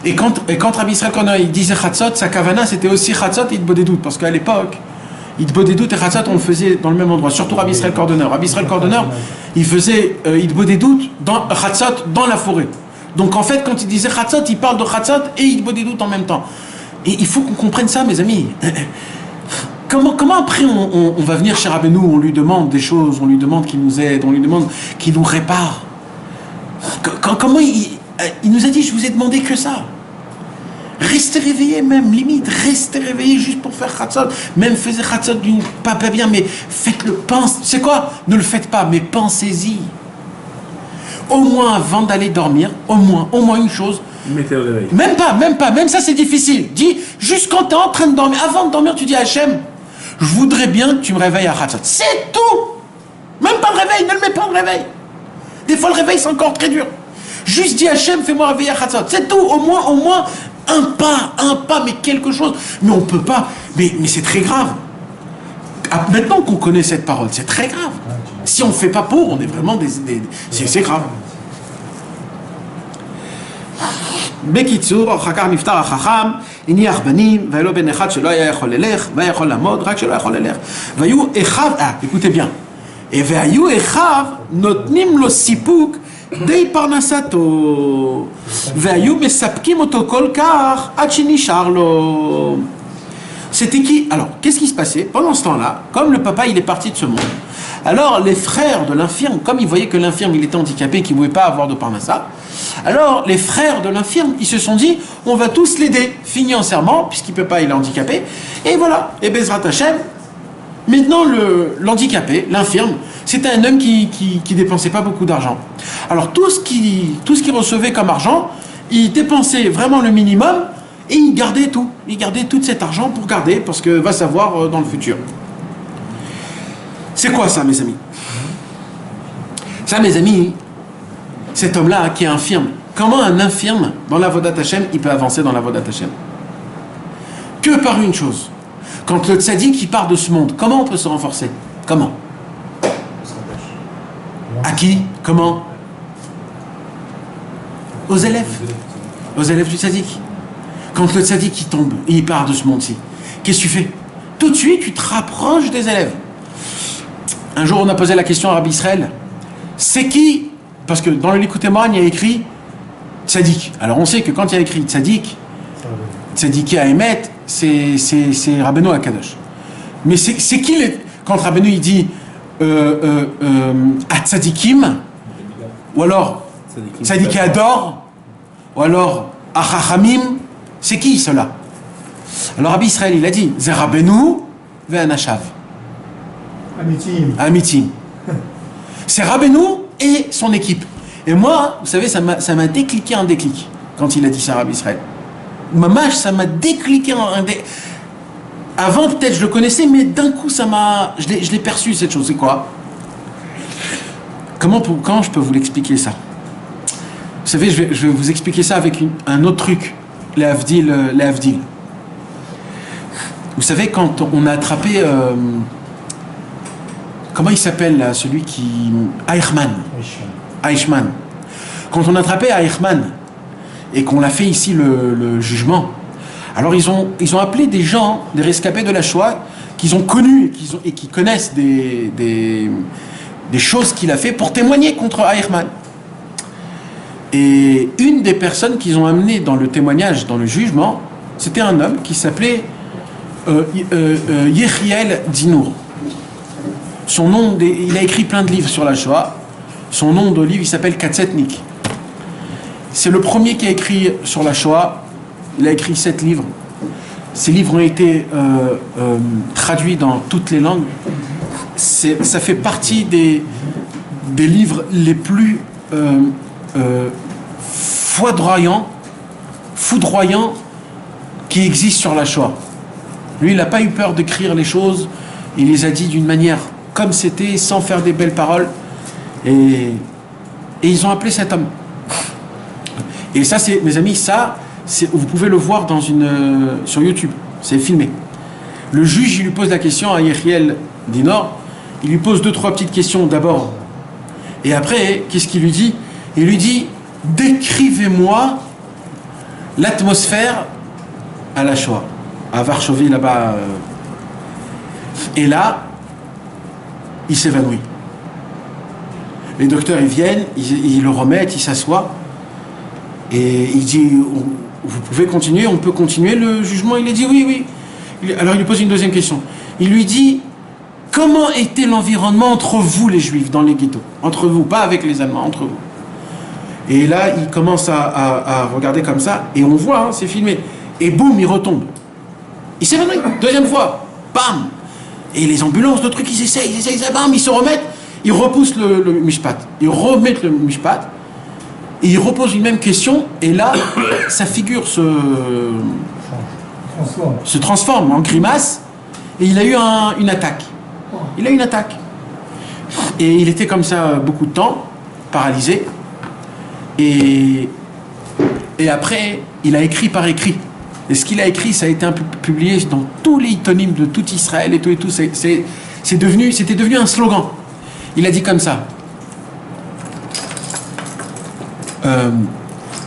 Et quand Rabbi Israël Cordonneur il disait Chatzot, sa kavana c'était aussi Chatzot et Idbodedout. Parce qu'à l'époque, Idbodedout et Chatzot on le faisait dans le même endroit. Surtout Rabbi Israël Cordonneur. Rabbi Israël Cordonneur, il faisait Idbodedout dans Chatzot dans la forêt. Donc en fait, quand il disait Chatzot, il parle de Chatzot et Idbodedout en même temps. Et il faut qu'on comprenne ça, mes amis. Comment après on va venir chez Rabbeinu, on lui demande des choses, on lui demande qu'il nous aide, on lui demande qu'il nous répare. Comment il nous a dit, je vous ai demandé que ça. Restez réveillés même, limite, restez réveillés juste pour faire Chatzot. Même faisez Chatzot d'une pas bien, mais faites-le, c'est quoi? Ne le faites pas, mais pensez-y. Au moins avant d'aller dormir, au moins une chose. Mettez le réveil. Même ça c'est difficile. Dis, juste quand tu es en train de dormir, avant de dormir, tu dis à Hachem, je voudrais bien que tu me réveilles à Chatzot. C'est tout. Même pas le réveil, ne le mets pas le réveil. Des fois le réveil c'est encore très dur. Juste dis à Hachem, fais-moi réveiller à Chatzot. C'est tout, au moins un pas, mais quelque chose. Mais on peut pas, mais c'est très grave. Maintenant qu'on connaît cette parole, c'est très grave. Si on ne fait pas pour, on est vraiment c'est grave. בקיצור, אחר כך נפטר החכם, הניח בנים, והיה לו בן אחד שלא היה יכול ללך, והיה יכול לעמוד, רק שלא יכול ללך. והיו אחיו, écoutez bien, והיו אחיו נותנים לו סיפוק די פרנסתו, והיו מספקים אותו כל כך עד שנשאר לו. c'était qui? Alors, qu'est-ce qui se passait? Pendant ce temps-là, comme le papa, il est parti de ce monde, alors les frères de l'infirme, comme ils voyaient que l'infirme, il était handicapé, qu'il ne pouvait pas avoir de parnassa, alors les frères de l'infirme, ils se sont dit, on va tous l'aider, financièrement, puisqu'il ne peut pas, il est handicapé, et voilà, et Bezrat Hashem, maintenant l'handicapé, l'infirme, c'était un homme qui dépensait pas beaucoup d'argent. Alors tout ce qu'il recevait comme argent, il dépensait vraiment le minimum, et il gardait tout. Il gardait tout cet argent pour garder, parce que va savoir dans le futur. C'est quoi ça, mes amis? Ça, mes amis, cet homme-là qui est infirme. Comment un infirme, dans la Vodat Hashem, il peut avancer dans la Vodat Hashem? Que par une chose. Quand le tzaddik, il part de ce monde, comment on peut se renforcer? Comment? À qui? Comment? Aux élèves. Aux élèves du tzaddik. Quand le tzaddik il tombe et il part de ce monde-ci, qu'est-ce que tu fais? Tout de suite, tu te rapproches des élèves. Un jour, on a posé la question à Rabbi Israël, c'est qui? Parce que dans le Likutei Moharan, il y a écrit tzaddik. Alors on sait que quand il y a écrit tzaddik, tzaddik à Emet, c'est Rabbeinu Akadosh. Mais c'est qui les... Quand Rabbeinu il dit à tzaddikim, ou alors tzaddik ador, ou alors à chachamim, c'est qui cela? Alors Rabbi Israël il a dit c'est Rabbeinu ve'anashav. Amitim. C'est Rabbeinu et son équipe. Et moi, vous savez, ça m'a décliqué un déclic quand il a dit ça, Rabbi Israël. Mamash, ça m'a décliqué un déclic. Avant, peut-être, je le connaissais, mais d'un coup, je l'ai perçu, cette chose. C'est quoi? Comment je peux vous l'expliquer, ça? Vous savez, je vais vous expliquer ça avec un autre truc. Les Havdil. Vous savez, quand on a attrapé... comment il s'appelle, là, celui qui... Eichmann. Quand on a attrapé Eichmann et qu'on l'a fait ici le jugement, alors ils ont appelé des gens, des rescapés de la Shoah, qu'ils ont connus et qui connaissent des choses qu'il a fait pour témoigner contre Eichmann. Et une des personnes qu'ils ont amenées dans le témoignage, dans le jugement, c'était un homme qui s'appelait Yechiel Dinour. Son nom, il a écrit plein de livres sur la Shoah. Son nom de livre, il s'appelle Katsetnik. C'est le premier qui a écrit sur la Shoah. Il a écrit 7 livres. Ces livres ont été traduits dans toutes les langues. Ça fait partie des livres les plus foudroyants qui existent sur la Shoah. Lui, il n'a pas eu peur d'écrire les choses. Il les a dit d'une manière comme c'était, sans faire des belles paroles. Et ils ont appelé cet homme. Et ça, mes amis, vous pouvez le voir sur YouTube. C'est filmé. Le juge, il lui pose la question à Yechiel Dinour. Il lui pose 2-3 petites questions d'abord. Et après, qu'est-ce qu'il lui dit? Il lui dit, décrivez-moi l'atmosphère à la Shoah, à Varsovie, là-bas. Et là, il s'évanouit. Les docteurs, ils viennent, ils le remettent, ils s'assoient. Et il dit, vous pouvez continuer, on peut continuer le jugement? Il a dit oui. Alors il lui pose une deuxième question. Il lui dit, comment était l'environnement entre vous, les Juifs, dans les ghettos? Entre vous, pas avec les Allemands, entre vous. Et là, il commence à regarder comme ça, et on voit, hein, c'est filmé. Et boum, il retombe. Il s'évanouit, deuxième fois. Bam! Et les ambulances, le truc, ils essayent, bam, ils se remettent, ils repoussent le mishpat. Ils remettent le mishpat, et ils reposent une même question, et là, sa figure se transforme en grimace, et il a eu une attaque. Il a eu une attaque. Et il était comme ça beaucoup de temps, paralysé. Et après, il a écrit par écrit. Et ce qu'il a écrit, ça a été un peu publié dans tous les hitonymes de tout Israël et tout. C'était devenu un slogan. Il a dit comme ça.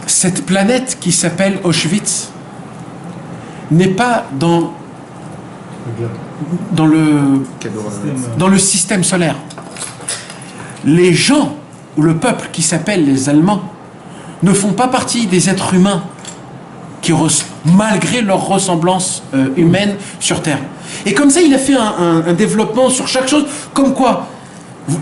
Cette planète qui s'appelle Auschwitz n'est pas dans le système solaire. Les gens ou le peuple qui s'appelle les Allemands ne font pas partie des êtres humains malgré leur ressemblance humaine sur terre. Et comme ça, il a fait un développement sur chaque chose, comme quoi,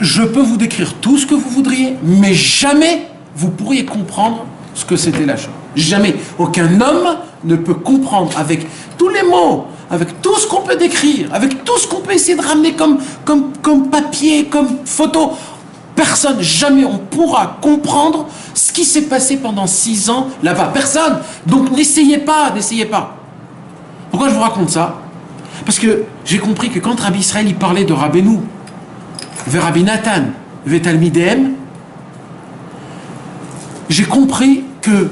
je peux vous décrire tout ce que vous voudriez, mais jamais vous pourriez comprendre ce que c'était la chose. Jamais. Aucun homme ne peut comprendre avec tous les mots, avec tout ce qu'on peut décrire, avec tout ce qu'on peut essayer de ramener comme papier, comme photo. Personne, jamais on pourra comprendre ce qui s'est passé pendant 6 ans là-bas. Personne. Donc n'essayez pas. Pourquoi je vous raconte ça? Parce que j'ai compris que quand Rabbi Israël il parlait de Rabbeinu, vers Rabbi Nathan, vers Talmidem, j'ai compris que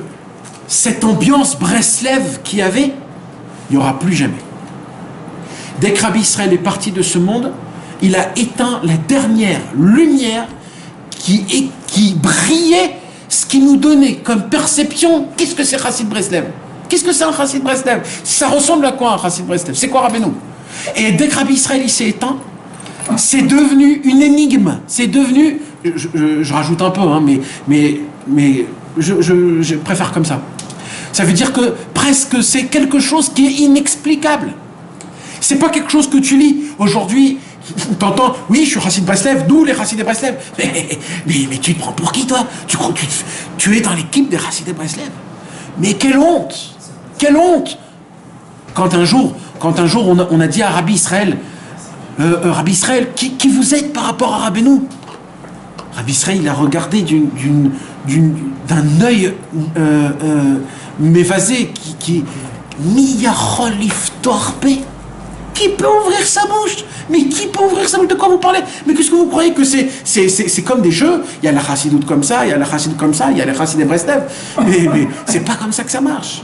cette ambiance Breslev qu'il y avait, il n'y aura plus jamais. Dès que Rabbi Israël est parti de ce monde, il a éteint la dernière lumière qui brillait, ce qui nous donnait comme perception, qu'est-ce que c'est Chassid Breslev? Qu'est-ce que c'est un Chassid Breslev? Ça ressemble à quoi un Chassid Breslev? C'est quoi Rabbeinu? Et dès que Rabbi Israël il s'est éteint, c'est devenu une énigme. C'est devenu, je rajoute un peu, hein, mais je préfère comme ça. Ça veut dire que presque c'est quelque chose qui est inexplicable. C'est pas quelque chose que tu lis aujourd'hui. T'entends, oui, je suis Chassid Breslev, d'où les Chassidés Breslev. Mais tu te prends pour qui, toi? Tu es dans l'équipe des Chassidés Breslev. Mais quelle honte! Quelle honte! Quand un jour on a dit à Rabbi Israël, qui vous êtes par rapport à Rabbeinu? Rabbi Israël, il a regardé d'un œil mévasé qui Miyachol Iftor Pe. Qui peut ouvrir sa bouche? Mais qui peut ouvrir sa bouche? De quoi vous parlez? Mais qu'est-ce que vous croyez que c'est comme des jeux? Il y a la chassidoute comme ça, il y a la chassidoute comme ça, il y a les chassidés Breslev. Mais c'est pas comme ça que ça marche.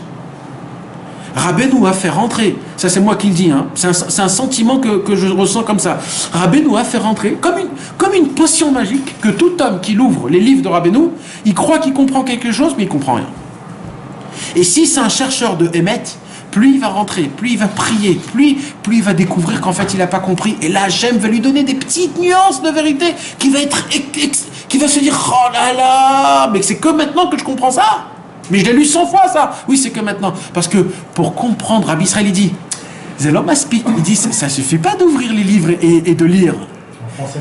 Rabbeinu a fait rentrer, ça c'est moi qui le dis, hein, c'est un sentiment que je ressens comme ça. Rabbeinu a fait rentrer, comme une potion magique, que tout homme qui l'ouvre, les livres de Rabbeinu, il croit qu'il comprend quelque chose, mais il comprend rien. Et si c'est un chercheur de Emet, plus il va rentrer, plus il va prier, plus il va découvrir qu'en fait il n'a pas compris. Et là, Hachem va lui donner des petites nuances de vérité qui va se dire, oh là là, mais c'est que maintenant que je comprends ça. Mais je l'ai lu 100 fois ça. Oui, c'est que maintenant. Parce que pour comprendre, Rabbi Israël, il dit, Zélom Aspik, il dit, ça suffit pas d'ouvrir les livres et de lire. En français.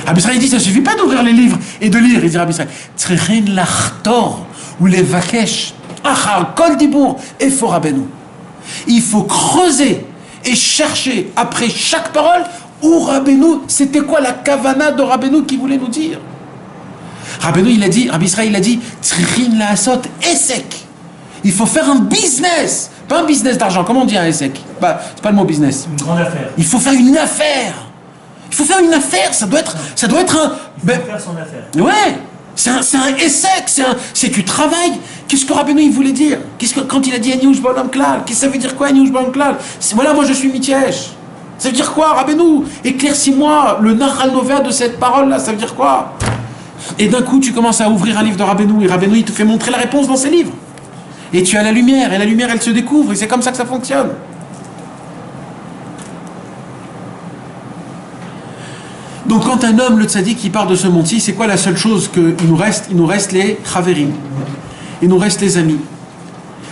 Rabbi Israël, il dit, ça suffit pas d'ouvrir les livres et de lire. Il dit, Rabbi Israël, Tzrechin lachtor ou les vakesh. Kol dibour, et faut Rabbeinu. Il faut creuser et chercher après chaque parole où Rabbeinu, c'était quoi la kavana de Rabbeinu qui voulait nous dire. Rabbeinu, il a dit, Rabbi Israël, il a dit, Tzrichin laasot esek. Il faut faire un business, pas un business d'argent. Comment on dit un esek? C'est pas le mot business. Une grande affaire. Il faut faire une affaire. Il faut faire une affaire. Ça doit être un. Il faut faire son affaire. Ouais. C'est un essai, c'est tu travailles. Qu'est-ce que Rabbeinu il voulait dire? Quand il a dit Aniouch Bolam Klal, qu'est-ce que ça veut dire quoi Aniouch Bolam Klal? Voilà, moi je suis Mitiesh. Ça veut dire quoi, Rabbeinu? Éclaircis-moi le Nahal Novea de cette parole-là, ça veut dire quoi? Et d'un coup, tu commences à ouvrir un livre de Rabbeinu, et Rabbeinu il te fait montrer la réponse dans ses livres. Et tu as la lumière, et la lumière elle se découvre, et c'est comme ça que ça fonctionne. Donc quand un homme, le tzaddik, qui part de ce monde-ci, c'est quoi la seule chose qu'il nous reste? Il nous reste les chaverim. Il nous reste les amis.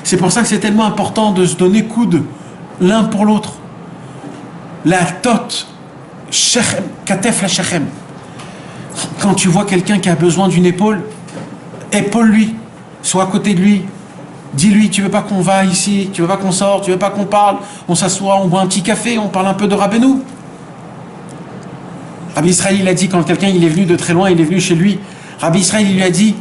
C'est pour ça que c'est tellement important de se donner coude l'un pour l'autre. La tot, shechem, katef la shechem. Quand tu vois quelqu'un qui a besoin d'une épaule, épaule-lui. Sois à côté de lui. Dis-lui, tu veux pas qu'on va ici, tu veux pas qu'on sorte, tu veux pas qu'on parle, on s'assoit, on boit un petit café, on parle un peu de Rabbeinu. Rabbi Israël, il a dit, quand quelqu'un il est venu de très loin, il est venu chez lui, Rabbi Israël, il lui a dit,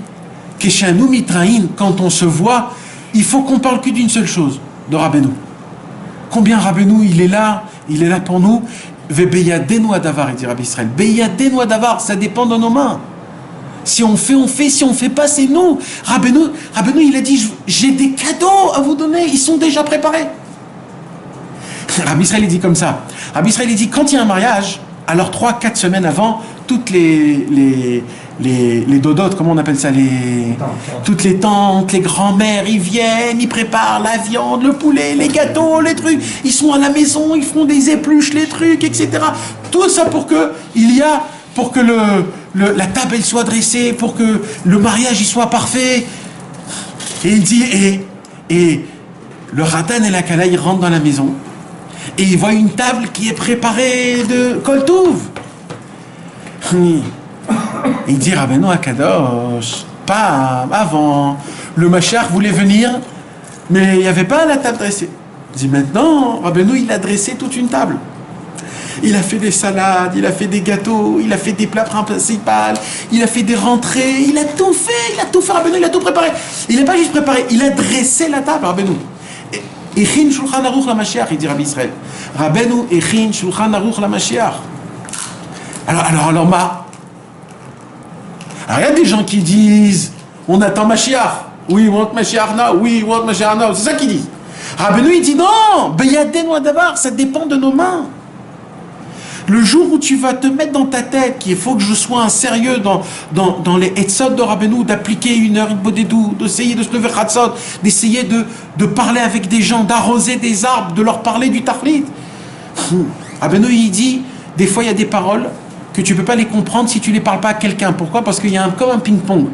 Keshanu mitraïn, quand on se voit, il faut qu'on parle que d'une seule chose, de Rabbeinu. Combien Rabbeinu, il est là pour nous. Vebeyadenu adavar, il dit Rabbi Israël. Beyadenu adavar, ça dépend de nos mains. Si on fait, si on fait pas, c'est nous. Rabbeinu, il a dit, j'ai des cadeaux à vous donner, ils sont déjà préparés. Rabbi Israël, il dit comme ça. Rabbi Israël, il dit, quand il y a un mariage, alors 3-4 semaines avant, toutes les dodotes, comment on appelle ça, toutes les tantes, les grands-mères, ils viennent, ils préparent la viande, le poulet, les gâteaux, les trucs, ils sont à la maison, ils font des épluches, les trucs, etc. Tout ça pour que la table elle soit dressée, pour que le mariage il soit parfait. Et il dit, et le Ratan et la Kala, ils rentrent dans la maison et ils voient une table qui est préparée de Kol Touv. Il dit, Rabbeinu Akadosh, pas avant. Le Mashiach voulait venir, mais il n'y avait pas la table dressée. Il dit, maintenant, Rabbeinu, il a dressé toute une table. Il a fait des salades, il a fait des gâteaux, il a fait des plats principaux, il a fait des rentrées, il a tout fait, Rabbeinu, il a tout préparé. Il n'a pas juste préparé, il a dressé la table, Rabbeinu. Echin Shulchan Aruch la Mashiach, il dit Rabbi Israël. Rabbeinu, Echin Shulchan Aruch la Mashiach. Alors, alors, il y a des gens qui disent, on attend Mashiach. We want Mashiach now, we want Mashiach now. C'est ça qu'ils disent. Rabbeinu, il dit non, Beyadenu Adavar, ça dépend de nos mains. Le jour où tu vas te mettre dans ta tête qu'il faut que je sois un sérieux dans les etzot de Rabbeinu, d'appliquer une heure de bodédou, d'essayer de se lever chatzot, d'essayer de parler avec des gens, d'arroser des arbres, de leur parler du tachlit. Rabbeinu, il dit, des fois il y a des paroles que tu ne peux pas les comprendre si tu ne les parles pas à quelqu'un. Pourquoi? Parce qu'il y a comme un ping-pong.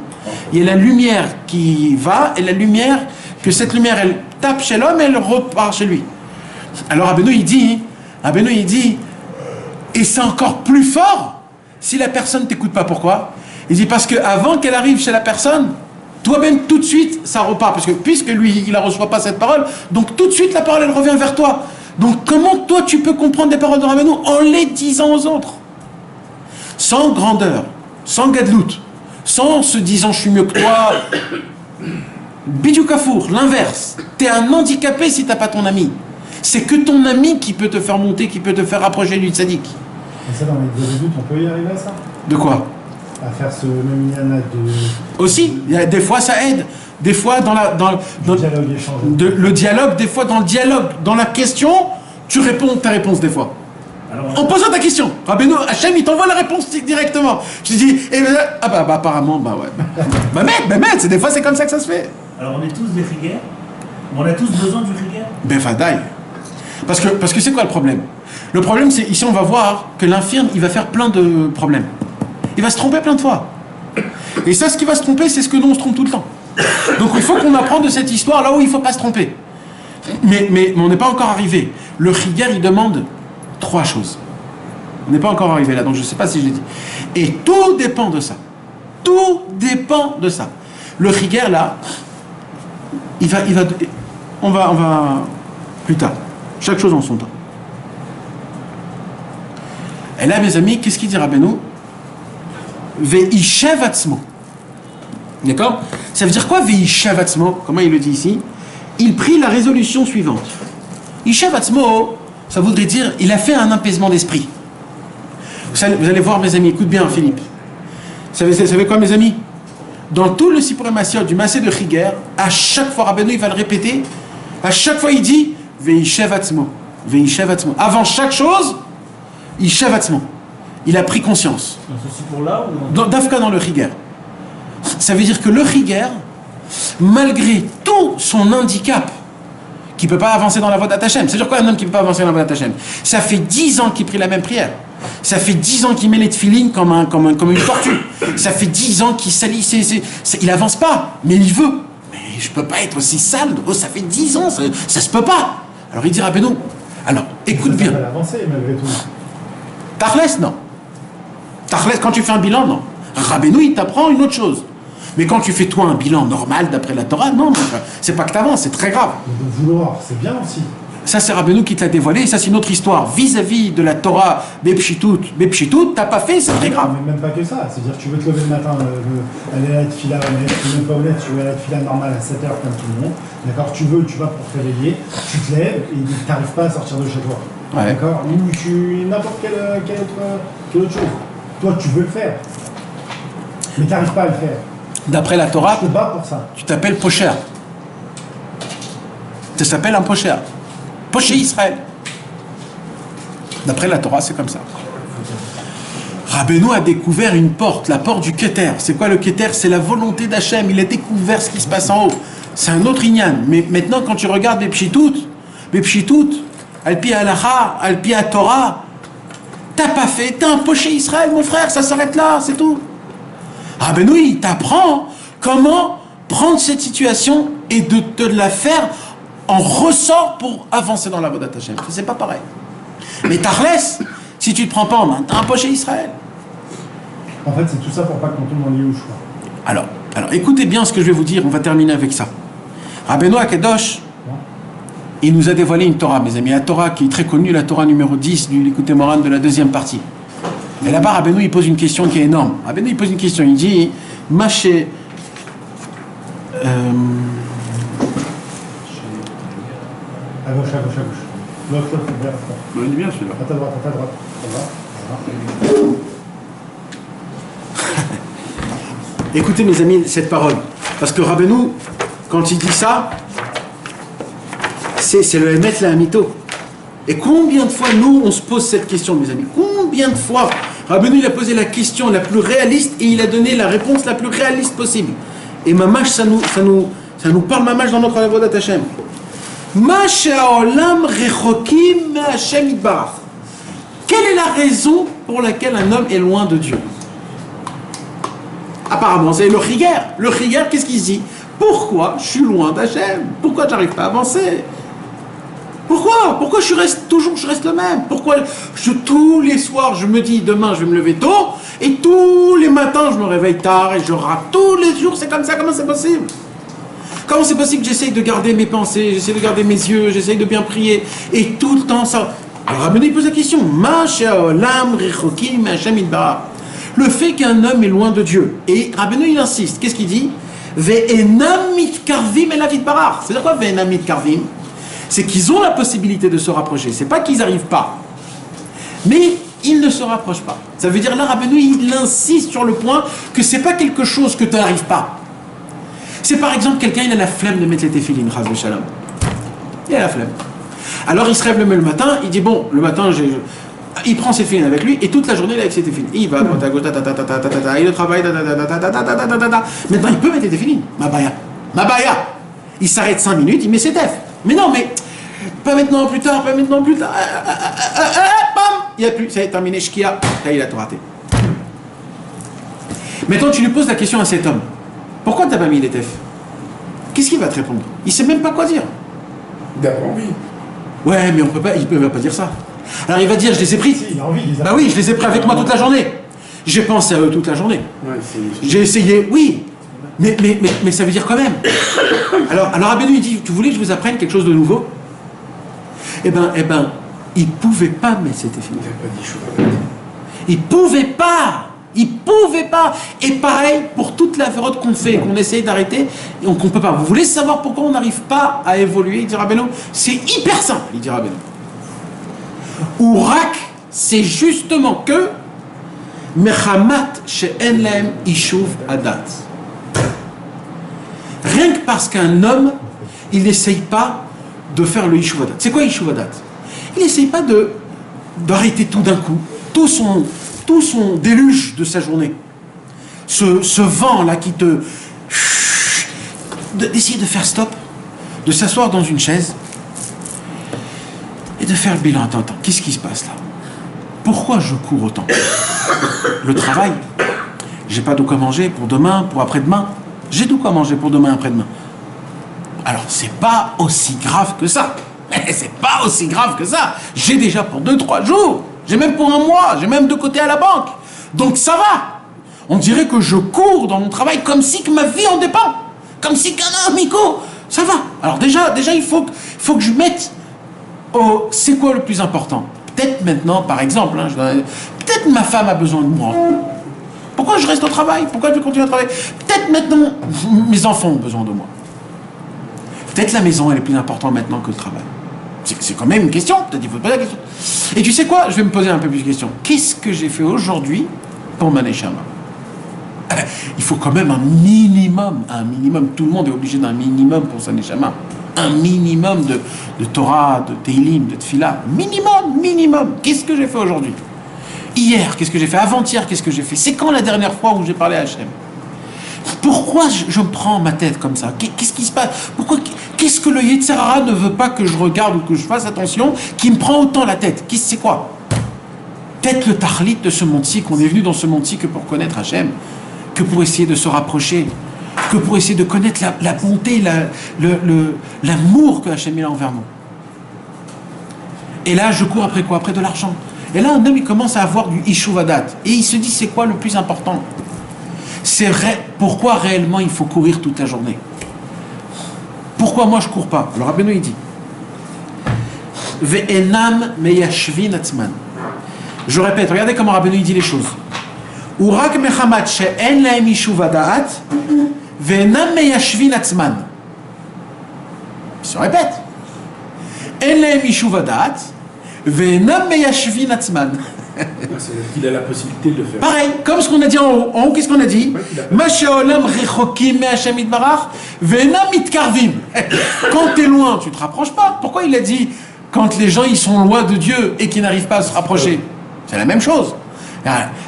Il y a la lumière qui va et la lumière, que cette lumière, elle tape chez l'homme et elle repart chez lui. Alors Rabbeinu, il dit, et c'est encore plus fort si la personne ne t'écoute pas. Pourquoi? Il dit parce qu'avant qu'elle arrive chez la personne, toi-même tout de suite ça repart. Puisque lui il ne reçoit pas cette parole, donc tout de suite la parole elle revient vers toi. Donc comment toi tu peux comprendre des paroles de Rabbeinu en les disant aux autres? Sans grandeur, sans gadlout, sans se disant je suis mieux que toi. Bidou Kafour, l'inverse. T'es un handicapé si t'as pas ton ami. C'est que ton ami qui peut te faire monter, qui peut te faire rapprocher du tzaddik. Et ça, dans les deux doutes, on peut y arriver à ça? De quoi? À faire ce même yana de... Aussi, des fois ça aide. Des fois le dialogue échange. Le dialogue, des fois dans le dialogue, dans la question, tu réponds ta réponse des fois. Alors, en posant ta question. Rabbeinu, Hachem, il t'envoie la réponse directement. Je te dis, apparemment, ouais. C'est des fois c'est comme ça que ça se fait. Alors on est tous des rigueurs, on a tous besoin du rigueur. Fadaï. Parce que c'est quoi le problème? Le problème, c'est, ici on va voir que l'infirme, il va faire plein de problèmes. Il va se tromper plein de fois. Et ça, ce qui va se tromper, c'est ce que nous, on se trompe tout le temps. Donc il faut qu'on apprenne de cette histoire là où il ne faut pas se tromper. Mais on n'est pas encore arrivé. Le rigueur, il demande 3 choses. On n'est pas encore arrivé là, donc je ne sais pas si je l'ai dit. Et tout dépend de ça. Tout dépend de ça. Le rigueur, là, on va plus tard. Chaque chose en son temps. Et là, mes amis, qu'est-ce qu'il dit Rabbeinu? Ve'ishev atzmo. D'accord? Ça veut dire quoi Ve'ishev atzmo? Comment il le dit ici? Il prit la résolution suivante. Ishev atzmo, ça voudrait dire il a fait un apaisement d'esprit. Vous allez voir, mes amis, écoute bien, Philippe. Vous savez quoi, mes amis? Dans tout le Sipurei Maasiyot du Maaseh de Rigueur, à chaque fois, Rabbeinu, il va le répéter, à chaque fois, il dit Ve'ishev atzmo. Ve'ishev atzmo. Avant chaque chose, Ishev atzmo. Il a pris conscience. Dans ce Sipur-là ou Dafka dans le Rigueur. Ça veut dire que le Rigueur, malgré tout son handicap, qui ne peut pas avancer dans la voie d'Hachem. C'est-à-dire quoi un homme qui ne peut pas avancer dans la voie d'Hachem? Ça fait 10 ans qu'il prie la même prière. Ça fait 10 ans qu'il met les tefilines comme une tortue. Ça fait 10 ans qu'il salit. Il avance pas, mais il veut. Mais je peux pas être aussi sale. Oh, ça fait 10 ans, ça se peut pas. Alors il dit Rabbeinu, alors écoute bien. Ça va avancer malgré tout. Tachles, non. Tachles, quand tu fais un bilan, non. Rabbeinu, il t'apprend une autre chose. Mais quand tu fais toi un bilan normal d'après la Torah, non, c'est pas que t'avances, c'est très grave. De vouloir, c'est bien aussi. Ça, c'est Rabbeinu qui te l'a dévoilé, et ça, c'est une autre histoire. Vis-à-vis de la Torah, Bepshitout, t'as pas fait, c'est très grave. Mais même pas que ça. C'est-à-dire que tu veux te lever le matin, aller à la tefila, tu veux pas au lait, tu veux aller à la tefila normale à 7h comme tout le monde. D'accord, tu vas pour te réveiller, tu te lèves et tu n'arrives pas à sortir de chez toi. Ouais. D'accord, ou n'importe quelle autre chose. Toi, tu veux le faire, mais tu n'arrives pas à le faire. D'après la Torah, je te bats pour ça. Tu t'appelles Pocher. Tu t'appelles un Pocher. Pocher Israël. D'après la Torah, c'est comme ça. Rabbeinu a découvert une porte, la porte du Keter. C'est quoi le Keter? C'est la volonté d'Hachem. Il a découvert ce qui se passe en haut. C'est un autre inyan. Mais maintenant, quand tu regardes Bepshitout, Alpi Halacha, Alpi Torah, t'as pas fait, t'es un Pocher Israël, mon frère, ça s'arrête là, c'est tout. Rabbeinu, il t'apprend comment prendre cette situation et de te la faire en ressort pour avancer dans la Avodat Hashem. C'est pas pareil. Mais Tachlès, si tu te prends pas en main, t'as un poché Israël. En fait, c'est tout ça pour pas qu'on tombe dans le Yehoshua. Alors, écoutez bien ce que je vais vous dire, on va terminer avec ça. Rabbeinu Akadosh, il nous a dévoilé une Torah, mes amis, la Torah qui est très connue, la Torah numéro 10 du Likutei Moharan de la deuxième partie. Et là-bas, Rabbeinu, il pose une question qui est énorme. Rabbeinu, il pose une question, il dit, Maché... À gauche. L'autre, bien. Il est bien celui-là. À ta droite. Voilà. Écoutez, mes amis, cette parole. Parce que Rabbeinu, quand il dit ça, c'est le Emet la Hamito. Et combien de fois, nous, on se pose cette question, mes amis? Combien de fois Rabbeinu, il a posé la question la plus réaliste et il a donné la réponse la plus réaliste possible. Et Mamash, ça nous parle Mamash dans notre Avodat Hashem. Ma she'olam rechokim Hashem yitbarach. Quelle est la raison pour laquelle un homme est loin de Dieu? Apparemment, c'est le Chiger. Le Chiger, qu'est-ce qu'il se dit? Pourquoi je suis loin d'Hachem? Pourquoi je n'arrive pas à avancer? Pourquoi je reste le même? Pourquoi tous les soirs, je me dis, demain, je vais me lever tôt, et tous les matins, je me réveille tard, et je rate tous les jours, c'est comme ça, comment c'est possible? Comment c'est possible que j'essaye de garder mes pensées, j'essaye de garder mes yeux, j'essaye de bien prier, et tout le temps ça? Alors Rabbeinu il pose la question, Ma she'olam rechokim Hashem yitbarach. Le fait qu'un homme est loin de Dieu. Et Rabbeinu il insiste, qu'est-ce qu'il dit? Ve'enam mitkarvim elav yitbarach. C'est-à-dire quoi ve'enam mitkarvim? C'est qu'ils ont la possibilité de se rapprocher. C'est pas qu'ils n'arrivent pas. Mais ils ne se rapprochent pas. Ça veut dire là, Rabbeinu il insiste sur le point que c'est pas quelque chose que tu n'arrives pas. C'est par exemple quelqu'un, il a la flemme de mettre les téfilines, Chas v'Shalom. Il a la flemme. Alors il se lève le matin, il dit bon, le matin, il prend ses téfilines avec lui et toute la journée il est avec ses téfilines. Il va à droite à gauche, il le travaille, maintenant il peut mettre les téfilines. Mabaya. Il s'arrête 5 minutes, il met ses tefs. Mais non, mais pas maintenant, plus tard. Bam, il n'y a plus, ça y est terminé, Shkia, là il a tout raté. Maintenant tu lui poses la question à cet homme. Pourquoi tu n'as pas mis les tefs? Qu'est-ce qu'il va te répondre? Il ne sait même pas quoi dire. D'avoir envie. Ouais, mais il ne peut pas dire ça. Alors il va dire, je les ai pris. Si, il a envie, il les a Bah oui, je les ai pris avec moi toute la journée. J'ai pensé à eux toute la journée. Ouais, J'ai essayé, oui. Mais ça veut dire quand même. Alors Rabbeinu il dit, tu voulais que je vous apprenne quelque chose de nouveau? Eh ben, il ne pouvait pas mettre cet effet. Il ne pouvait pas. Et pareil pour toute la féroce qu'on fait, qu'on essaye d'arrêter, on ne peut pas. Vous voulez savoir pourquoi on n'arrive pas à évoluer? Il dit Rabbeinu, c'est hyper simple, il dit Rabbeinu. Ourak, c'est justement que Mechamat she'en lahem ishuv adat. Rien que parce qu'un homme, il n'essaye pas de faire le ishuv adat. C'est quoi ishuv adat? Il n'essaye pas d'arrêter tout d'un coup, tout son déluge de sa journée. Ce vent-là qui d'essayer de faire stop, de s'asseoir dans une chaise et de faire le bilan. Attends, qu'est-ce qui se passe là? Pourquoi je cours autant? Le travail, j'ai pas de quoi manger pour demain, pour après-demain. J'ai de quoi manger pour demain, après-demain. Alors, c'est pas aussi grave que ça. C'est pas aussi grave que ça. J'ai déjà pour 2-3 jours. J'ai même pour 1 mois. J'ai même de côté à la banque. Donc ça va. On dirait que je cours dans mon travail comme si que ma vie en dépend. Comme si qu'un amico. Ça va. Alors déjà il faut que je mette c'est quoi le plus important? Peut-être maintenant, par exemple, peut-être ma femme a besoin de moi. Pourquoi je reste au travail? Pourquoi je vais continuer à travailler? Peut-être maintenant, mes enfants ont besoin de moi. Peut-être la maison, elle est plus importante maintenant que le travail. C'est quand même une question. Peut-être il faut poser la question. Et tu sais quoi? Je vais me poser un peu plus de questions. Qu'est-ce que j'ai fait aujourd'hui pour ma neshama? Il faut quand même un minimum. Tout le monde est obligé d'un minimum pour sa neshama. Un minimum de Torah, de Teilim, de Tfila. Minimum. Qu'est-ce que j'ai fait aujourd'hui? Hier, qu'est-ce que j'ai fait? Avant-hier, qu'est-ce que j'ai fait? C'est quand la dernière fois où j'ai parlé à Hachem? Pourquoi je me prends ma tête comme ça? Qu'est-ce qui se passe? Qu'est-ce que le Yetzer Hara ne veut pas que je regarde ou que je fasse attention, qui me prend autant la tête? C'est quoi? Peut-être le Tachlit de ce monde-ci, qu'on est venu dans ce monde-ci que pour connaître Hachem, que pour essayer de se rapprocher. que pour essayer de connaître la bonté, l'amour que Hachem a envers nous. Et là, je cours après quoi? Après de l'argent. Et là, un homme, il commence à avoir du ishuvadat. Et il se dit, c'est quoi le plus important? C'est vrai, pourquoi réellement il faut courir toute la journée? Pourquoi moi je cours pas? Alors Rabbeinu il dit Ve'enam meyashvin atzman. Je répète, regardez comment Rabbeinu il dit les choses. Urak mechamat she'en lahem ishuvadat ve'enam meyashvin atzman. Il se répète. En lahem ishuvadat ve'enam meyashvin atzman. Il a la possibilité de le faire. Pareil, comme ce qu'on a dit en haut. En haut, qu'est-ce qu'on a dit? Quand tu es loin, tu ne te rapproches pas. Pourquoi il a dit quand les gens ils sont loin de Dieu et qu'ils n'arrivent pas à se rapprocher? C'est la même chose.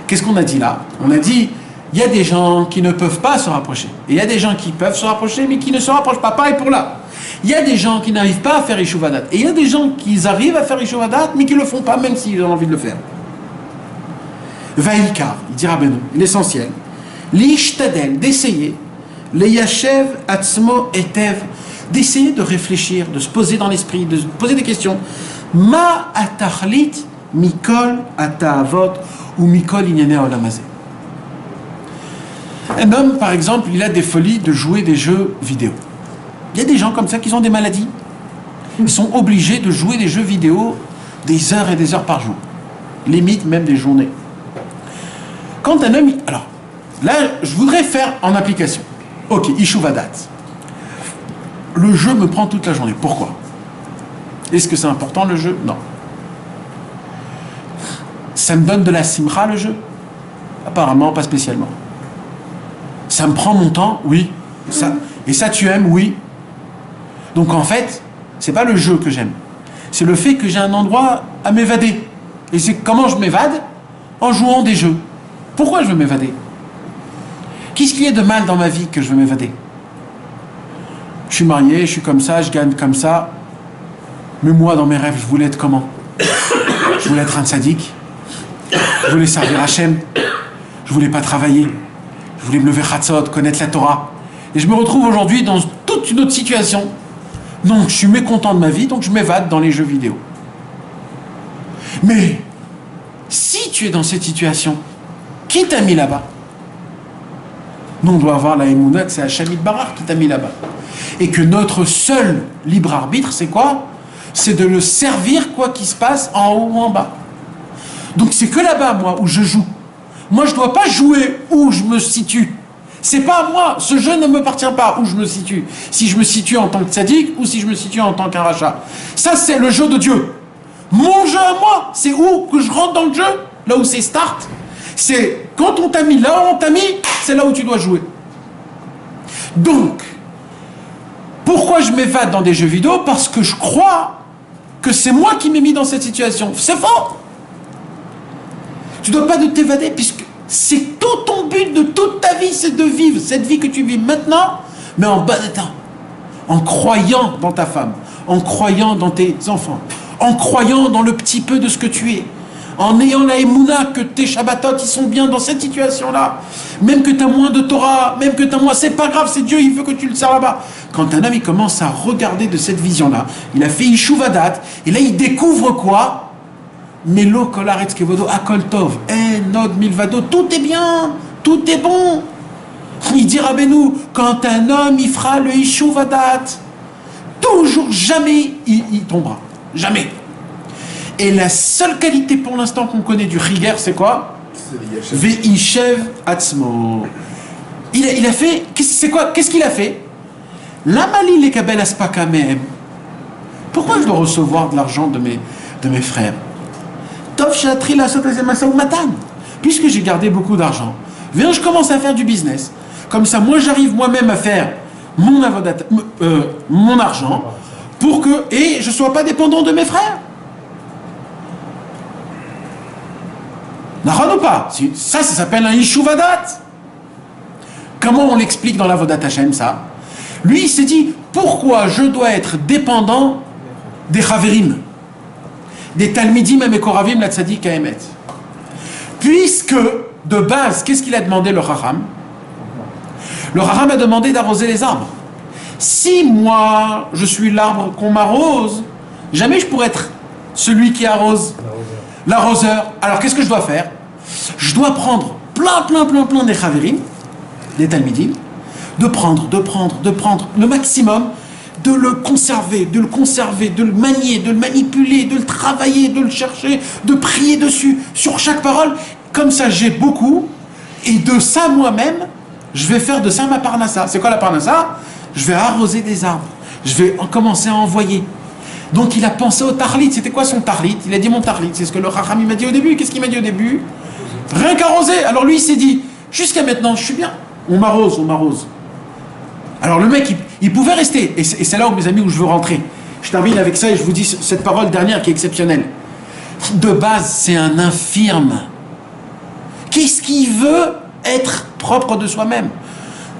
Qu'est-ce qu'on a dit là? On a dit il y a des gens qui ne peuvent pas se rapprocher. Et il y a des gens qui peuvent se rapprocher mais qui ne se rapprochent pas. Pareil pour là. Il y a des gens qui n'arrivent pas à faire Ishuvadat. Et il y a des gens qui arrivent à faire Ishuvadat mais qui ne le font pas même s'ils ont envie de le faire. Vaïkar, il dit Rabbeinu, l'essentiel, l'ishtadel, d'essayer, le yashev atzmo etev, d'essayer de réfléchir, de se poser dans l'esprit, de se poser des questions. Ma atachlit mikol atavot ou mikol inyane olamazé. Un homme, par exemple, il a des folies de jouer des jeux vidéo. Il y a des gens comme ça qui ont des maladies. Ils sont obligés de jouer des jeux vidéo des heures et des heures par jour. Limite même des journées. Quand un homme... Alors, là, je voudrais faire en application. Ok, Ishuvadat. Le jeu me prend toute la journée. Pourquoi? Est-ce que c'est important le jeu? Non. Ça me donne de la simcha le jeu? Apparemment, pas spécialement. Ça me prend mon temps? Oui. Et ça, tu aimes? Oui. Donc en fait, c'est pas le jeu que j'aime. C'est le fait que j'ai un endroit à m'évader. Et c'est comment je m'évade? En jouant des jeux. Pourquoi je veux m'évader? Qu'est-ce qu'il y a de mal dans ma vie que je veux m'évader? Je suis marié, je suis comme ça, je gagne comme ça. Mais moi, dans mes rêves, je voulais être comment? Je voulais être un tzaddik. Je voulais servir Hachem. Je voulais pas travailler. Je voulais me lever Chatzot, connaître la Torah. Et je me retrouve aujourd'hui dans toute une autre situation. Donc, je suis mécontent de ma vie, donc je m'évade dans les jeux vidéo. Mais, si tu es dans cette situation, qui t'a mis là-bas? Nous, on doit avoir la émouna que c'est Hachem Yitbarach qui t'a mis là-bas. Et que notre seul libre arbitre, c'est quoi? C'est de le servir quoi qu'il se passe en haut ou en bas. Donc c'est que là-bas, moi, où je joue. Moi, je ne dois pas jouer où je me situe. C'est pas à moi. Ce jeu ne m'appartient pas où je me situe. Si je me situe en tant que tzaddik ou si je me situe en tant qu'un rachat. Ça, c'est le jeu de Dieu. Mon jeu à moi, c'est où que je rentre dans le jeu, là où c'est start. C'est quand on t'a mis là où on t'a mis, c'est là où tu dois jouer. Donc, pourquoi je m'évade dans des jeux vidéo? Parce que je crois que c'est moi qui m'ai mis dans cette situation. C'est faux. Tu ne dois pas de t'évader puisque c'est tout ton but de toute ta vie, c'est de vivre cette vie que tu vis maintenant, mais en bas état. En croyant dans ta femme, en croyant dans tes enfants, en croyant dans le petit peu de ce que tu es. En ayant la émouna que tes Shabbatot ils sont bien dans cette situation-là, même que tu as moins de Torah, même que tu as moins, c'est pas grave, c'est Dieu, il veut que tu le sers là-bas. Quand un homme il commence à regarder de cette vision-là, il a fait Ishuvadat, et là il découvre quoi? Melo kolaretz kevodo akol tov, nod milvado, tout est bien, tout est bon. Il dit Rabbeinu, quand un homme il fera le Ishuvadat, toujours jamais il tombera, jamais. Et la seule qualité pour l'instant qu'on connaît du Riger, c'est quoi? Ve'ishev atzmo. Il a fait, c'est quoi? Qu'est-ce qu'il a fait? L'amali lekabel aspaka mehem. Pourquoi je dois recevoir de l'argent de mes frères? Tov shatri la sotazem masaou matan. Puisque j'ai gardé beaucoup d'argent, viens, je commence à faire du business. Comme ça, moi, j'arrive moi-même à faire mon argent pour que et je sois pas dépendant de mes frères. N'achon ou pas? Ça s'appelle un Ishuvadat. Comment on l'explique dans la Vodat Hashem, ça? Lui, il s'est dit, pourquoi je dois être dépendant des Chaverim, des Talmidim et Mekoravim, la Tzadik à Emet? Puisque, de base, qu'est-ce qu'il a demandé le Chacham? Le Raham a demandé d'arroser les arbres. Si moi, je suis l'arbre qu'on m'arrose, jamais je pourrais être celui qui arrose, l'arroseur. Alors qu'est-ce que je dois faire? Je dois prendre plein des chavérim, des talmidim, de prendre le maximum, de le conserver, de le manier, de le manipuler, de le travailler, de le chercher, de prier dessus, sur chaque parole. Comme ça, j'ai beaucoup. Et de ça, moi-même, je vais faire de ça ma parnassa. C'est quoi la parnassa? Je vais arroser des arbres. Je vais commencer à envoyer. Donc, il a pensé au tarlit. C'était quoi son tarlit? Il a dit mon tarlit. C'est ce que le Chacham m'a dit au début. Qu'est-ce qu'il m'a dit au début? Rien qu'arroser. Alors, lui, il s'est dit, jusqu'à maintenant, je suis bien. On m'arrose. Alors, le mec, il pouvait rester. Et c'est là, mes amis, où je veux rentrer. Je termine avec ça et je vous dis cette parole dernière qui est exceptionnelle. De base, c'est un infirme. Qu'est-ce qu'il veut? Être propre de soi-même.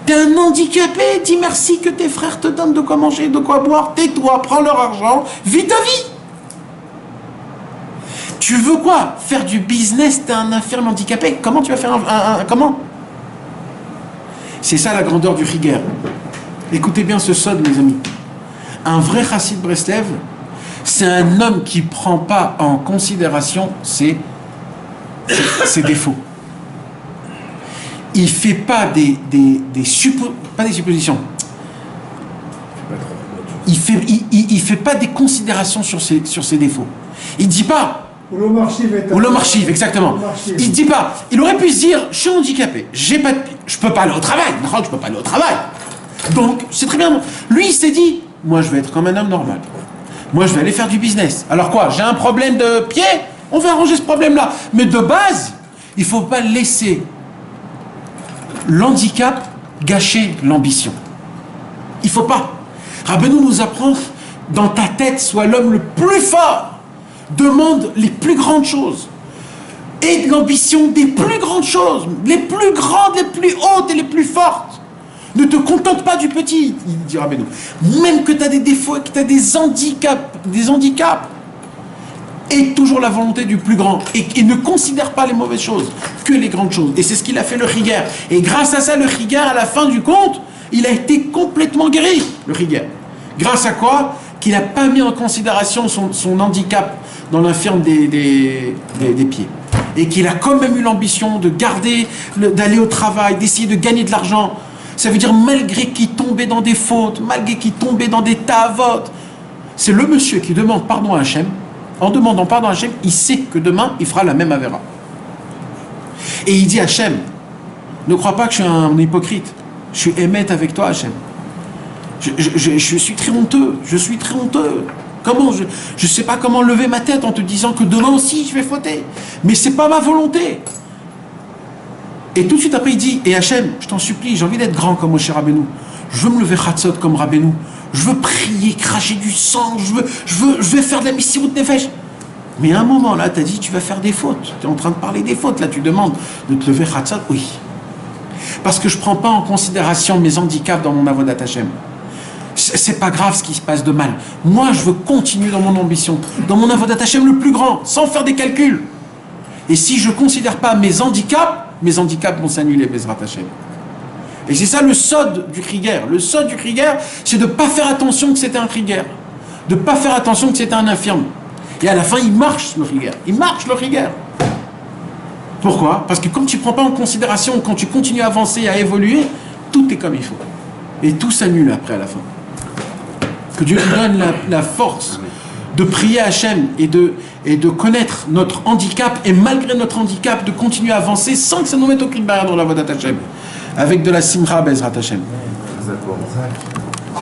T'es un handicapé, dis merci que tes frères te donnent de quoi manger, de quoi boire, tais-toi, prends leur argent, vis ta vie. Tu veux quoi? Faire du business, t'es un infirme handicapé? Comment tu vas faire comment? C'est ça la grandeur du Rigueur. Écoutez bien ce sod, mes amis. Un vrai chassid Breslev, c'est un homme qui ne prend pas en considération ses défauts. Il ne fait pas pas des suppositions. Il fait pas des considérations sur ses défauts. Il ne dit pas. Ou l'homme archive, exactement. Il ne dit pas. Il aurait pu se dire, je suis handicapé, je ne peux pas aller au travail. Non, je ne peux pas aller au travail. Donc, c'est très bien. Lui, il s'est dit, moi, je vais être comme un homme normal. Moi, je vais aller faire du business. Alors quoi? J'ai un problème de pied? On va arranger ce problème-là. Mais de base, il ne faut pas laisser l'handicap gâcher l'ambition. Il ne faut pas. Rabbeinu nous apprend, dans ta tête, sois l'homme le plus fort. Demande les plus grandes choses. Et l'ambition des plus grandes choses. Les plus grandes, les plus hautes et les plus fortes. Ne te contente pas du petit, il dit Rabbeinu. Même que tu as des défauts et que tu as des handicaps, aie toujours la volonté du plus grand et ne considère pas les mauvaises choses, que les grandes choses. Et c'est ce qu'il a fait le Rigueur. Et grâce à ça, le Rigueur, à la fin du compte, il a été complètement guéri, le Rigueur. Grâce à quoi? Qu'il n'a pas mis en considération son handicap dans l'infirme des pieds. Et qu'il a quand même eu l'ambition de garder, d'aller au travail, d'essayer de gagner de l'argent. Ça veut dire malgré qu'il tombait dans des fautes, malgré qu'il tombait dans des ta'avot. C'est le monsieur qui demande pardon à Hachem. En demandant pardon à Hachem, il sait que demain, il fera la même avéra. Et il dit à Hachem, ne crois pas que je suis un hypocrite. Je suis émette avec toi, Hachem. Je suis très honteux. Je suis très honteux. Comment je ne sais pas comment lever ma tête en te disant que demain aussi, je vais fauter. Mais ce n'est pas ma volonté. Et tout de suite après, il dit, et Hachem, je t'en supplie, j'ai envie d'être grand comme Moshe Rabbeinu. Je veux me lever Chatzot comme Rabbeinu. Je veux prier, cracher du sang. Je veux faire de la mission de nefesh. Mais à un moment, là, tu as dit, tu vas faire des fautes. Tu es en train de parler des fautes. Là, tu demandes de te lever Chatzot. Oui. Parce que je ne prends pas en considération mes handicaps dans mon avodat Hachem. C'est pas grave ce qui se passe de mal. Moi, je veux continuer dans mon ambition, dans mon avodat Hachem le plus grand, sans faire des calculs. Et si je ne considère pas mes handicaps vont s'annuler, Bezrat Hachem. Et c'est ça le sod du Rigueur. Le sod du Rigueur, c'est de ne pas faire attention que c'était un Rigueur. De ne pas faire attention que c'était un infirme. Et à la fin, il marche le Rigueur. Il marche le Rigueur. Pourquoi? Parce que quand tu ne prends pas en considération, quand tu continues à avancer, à évoluer, tout est comme il faut. Et tout s'annule après à la fin. Que Dieu nous donne la force de prier à Hachem et de connaître notre handicap, et malgré notre handicap, de continuer à avancer sans que ça nous mette aucune barrière dans la voie d'Hachem. Avec de la simcha, Bezrat Hachem.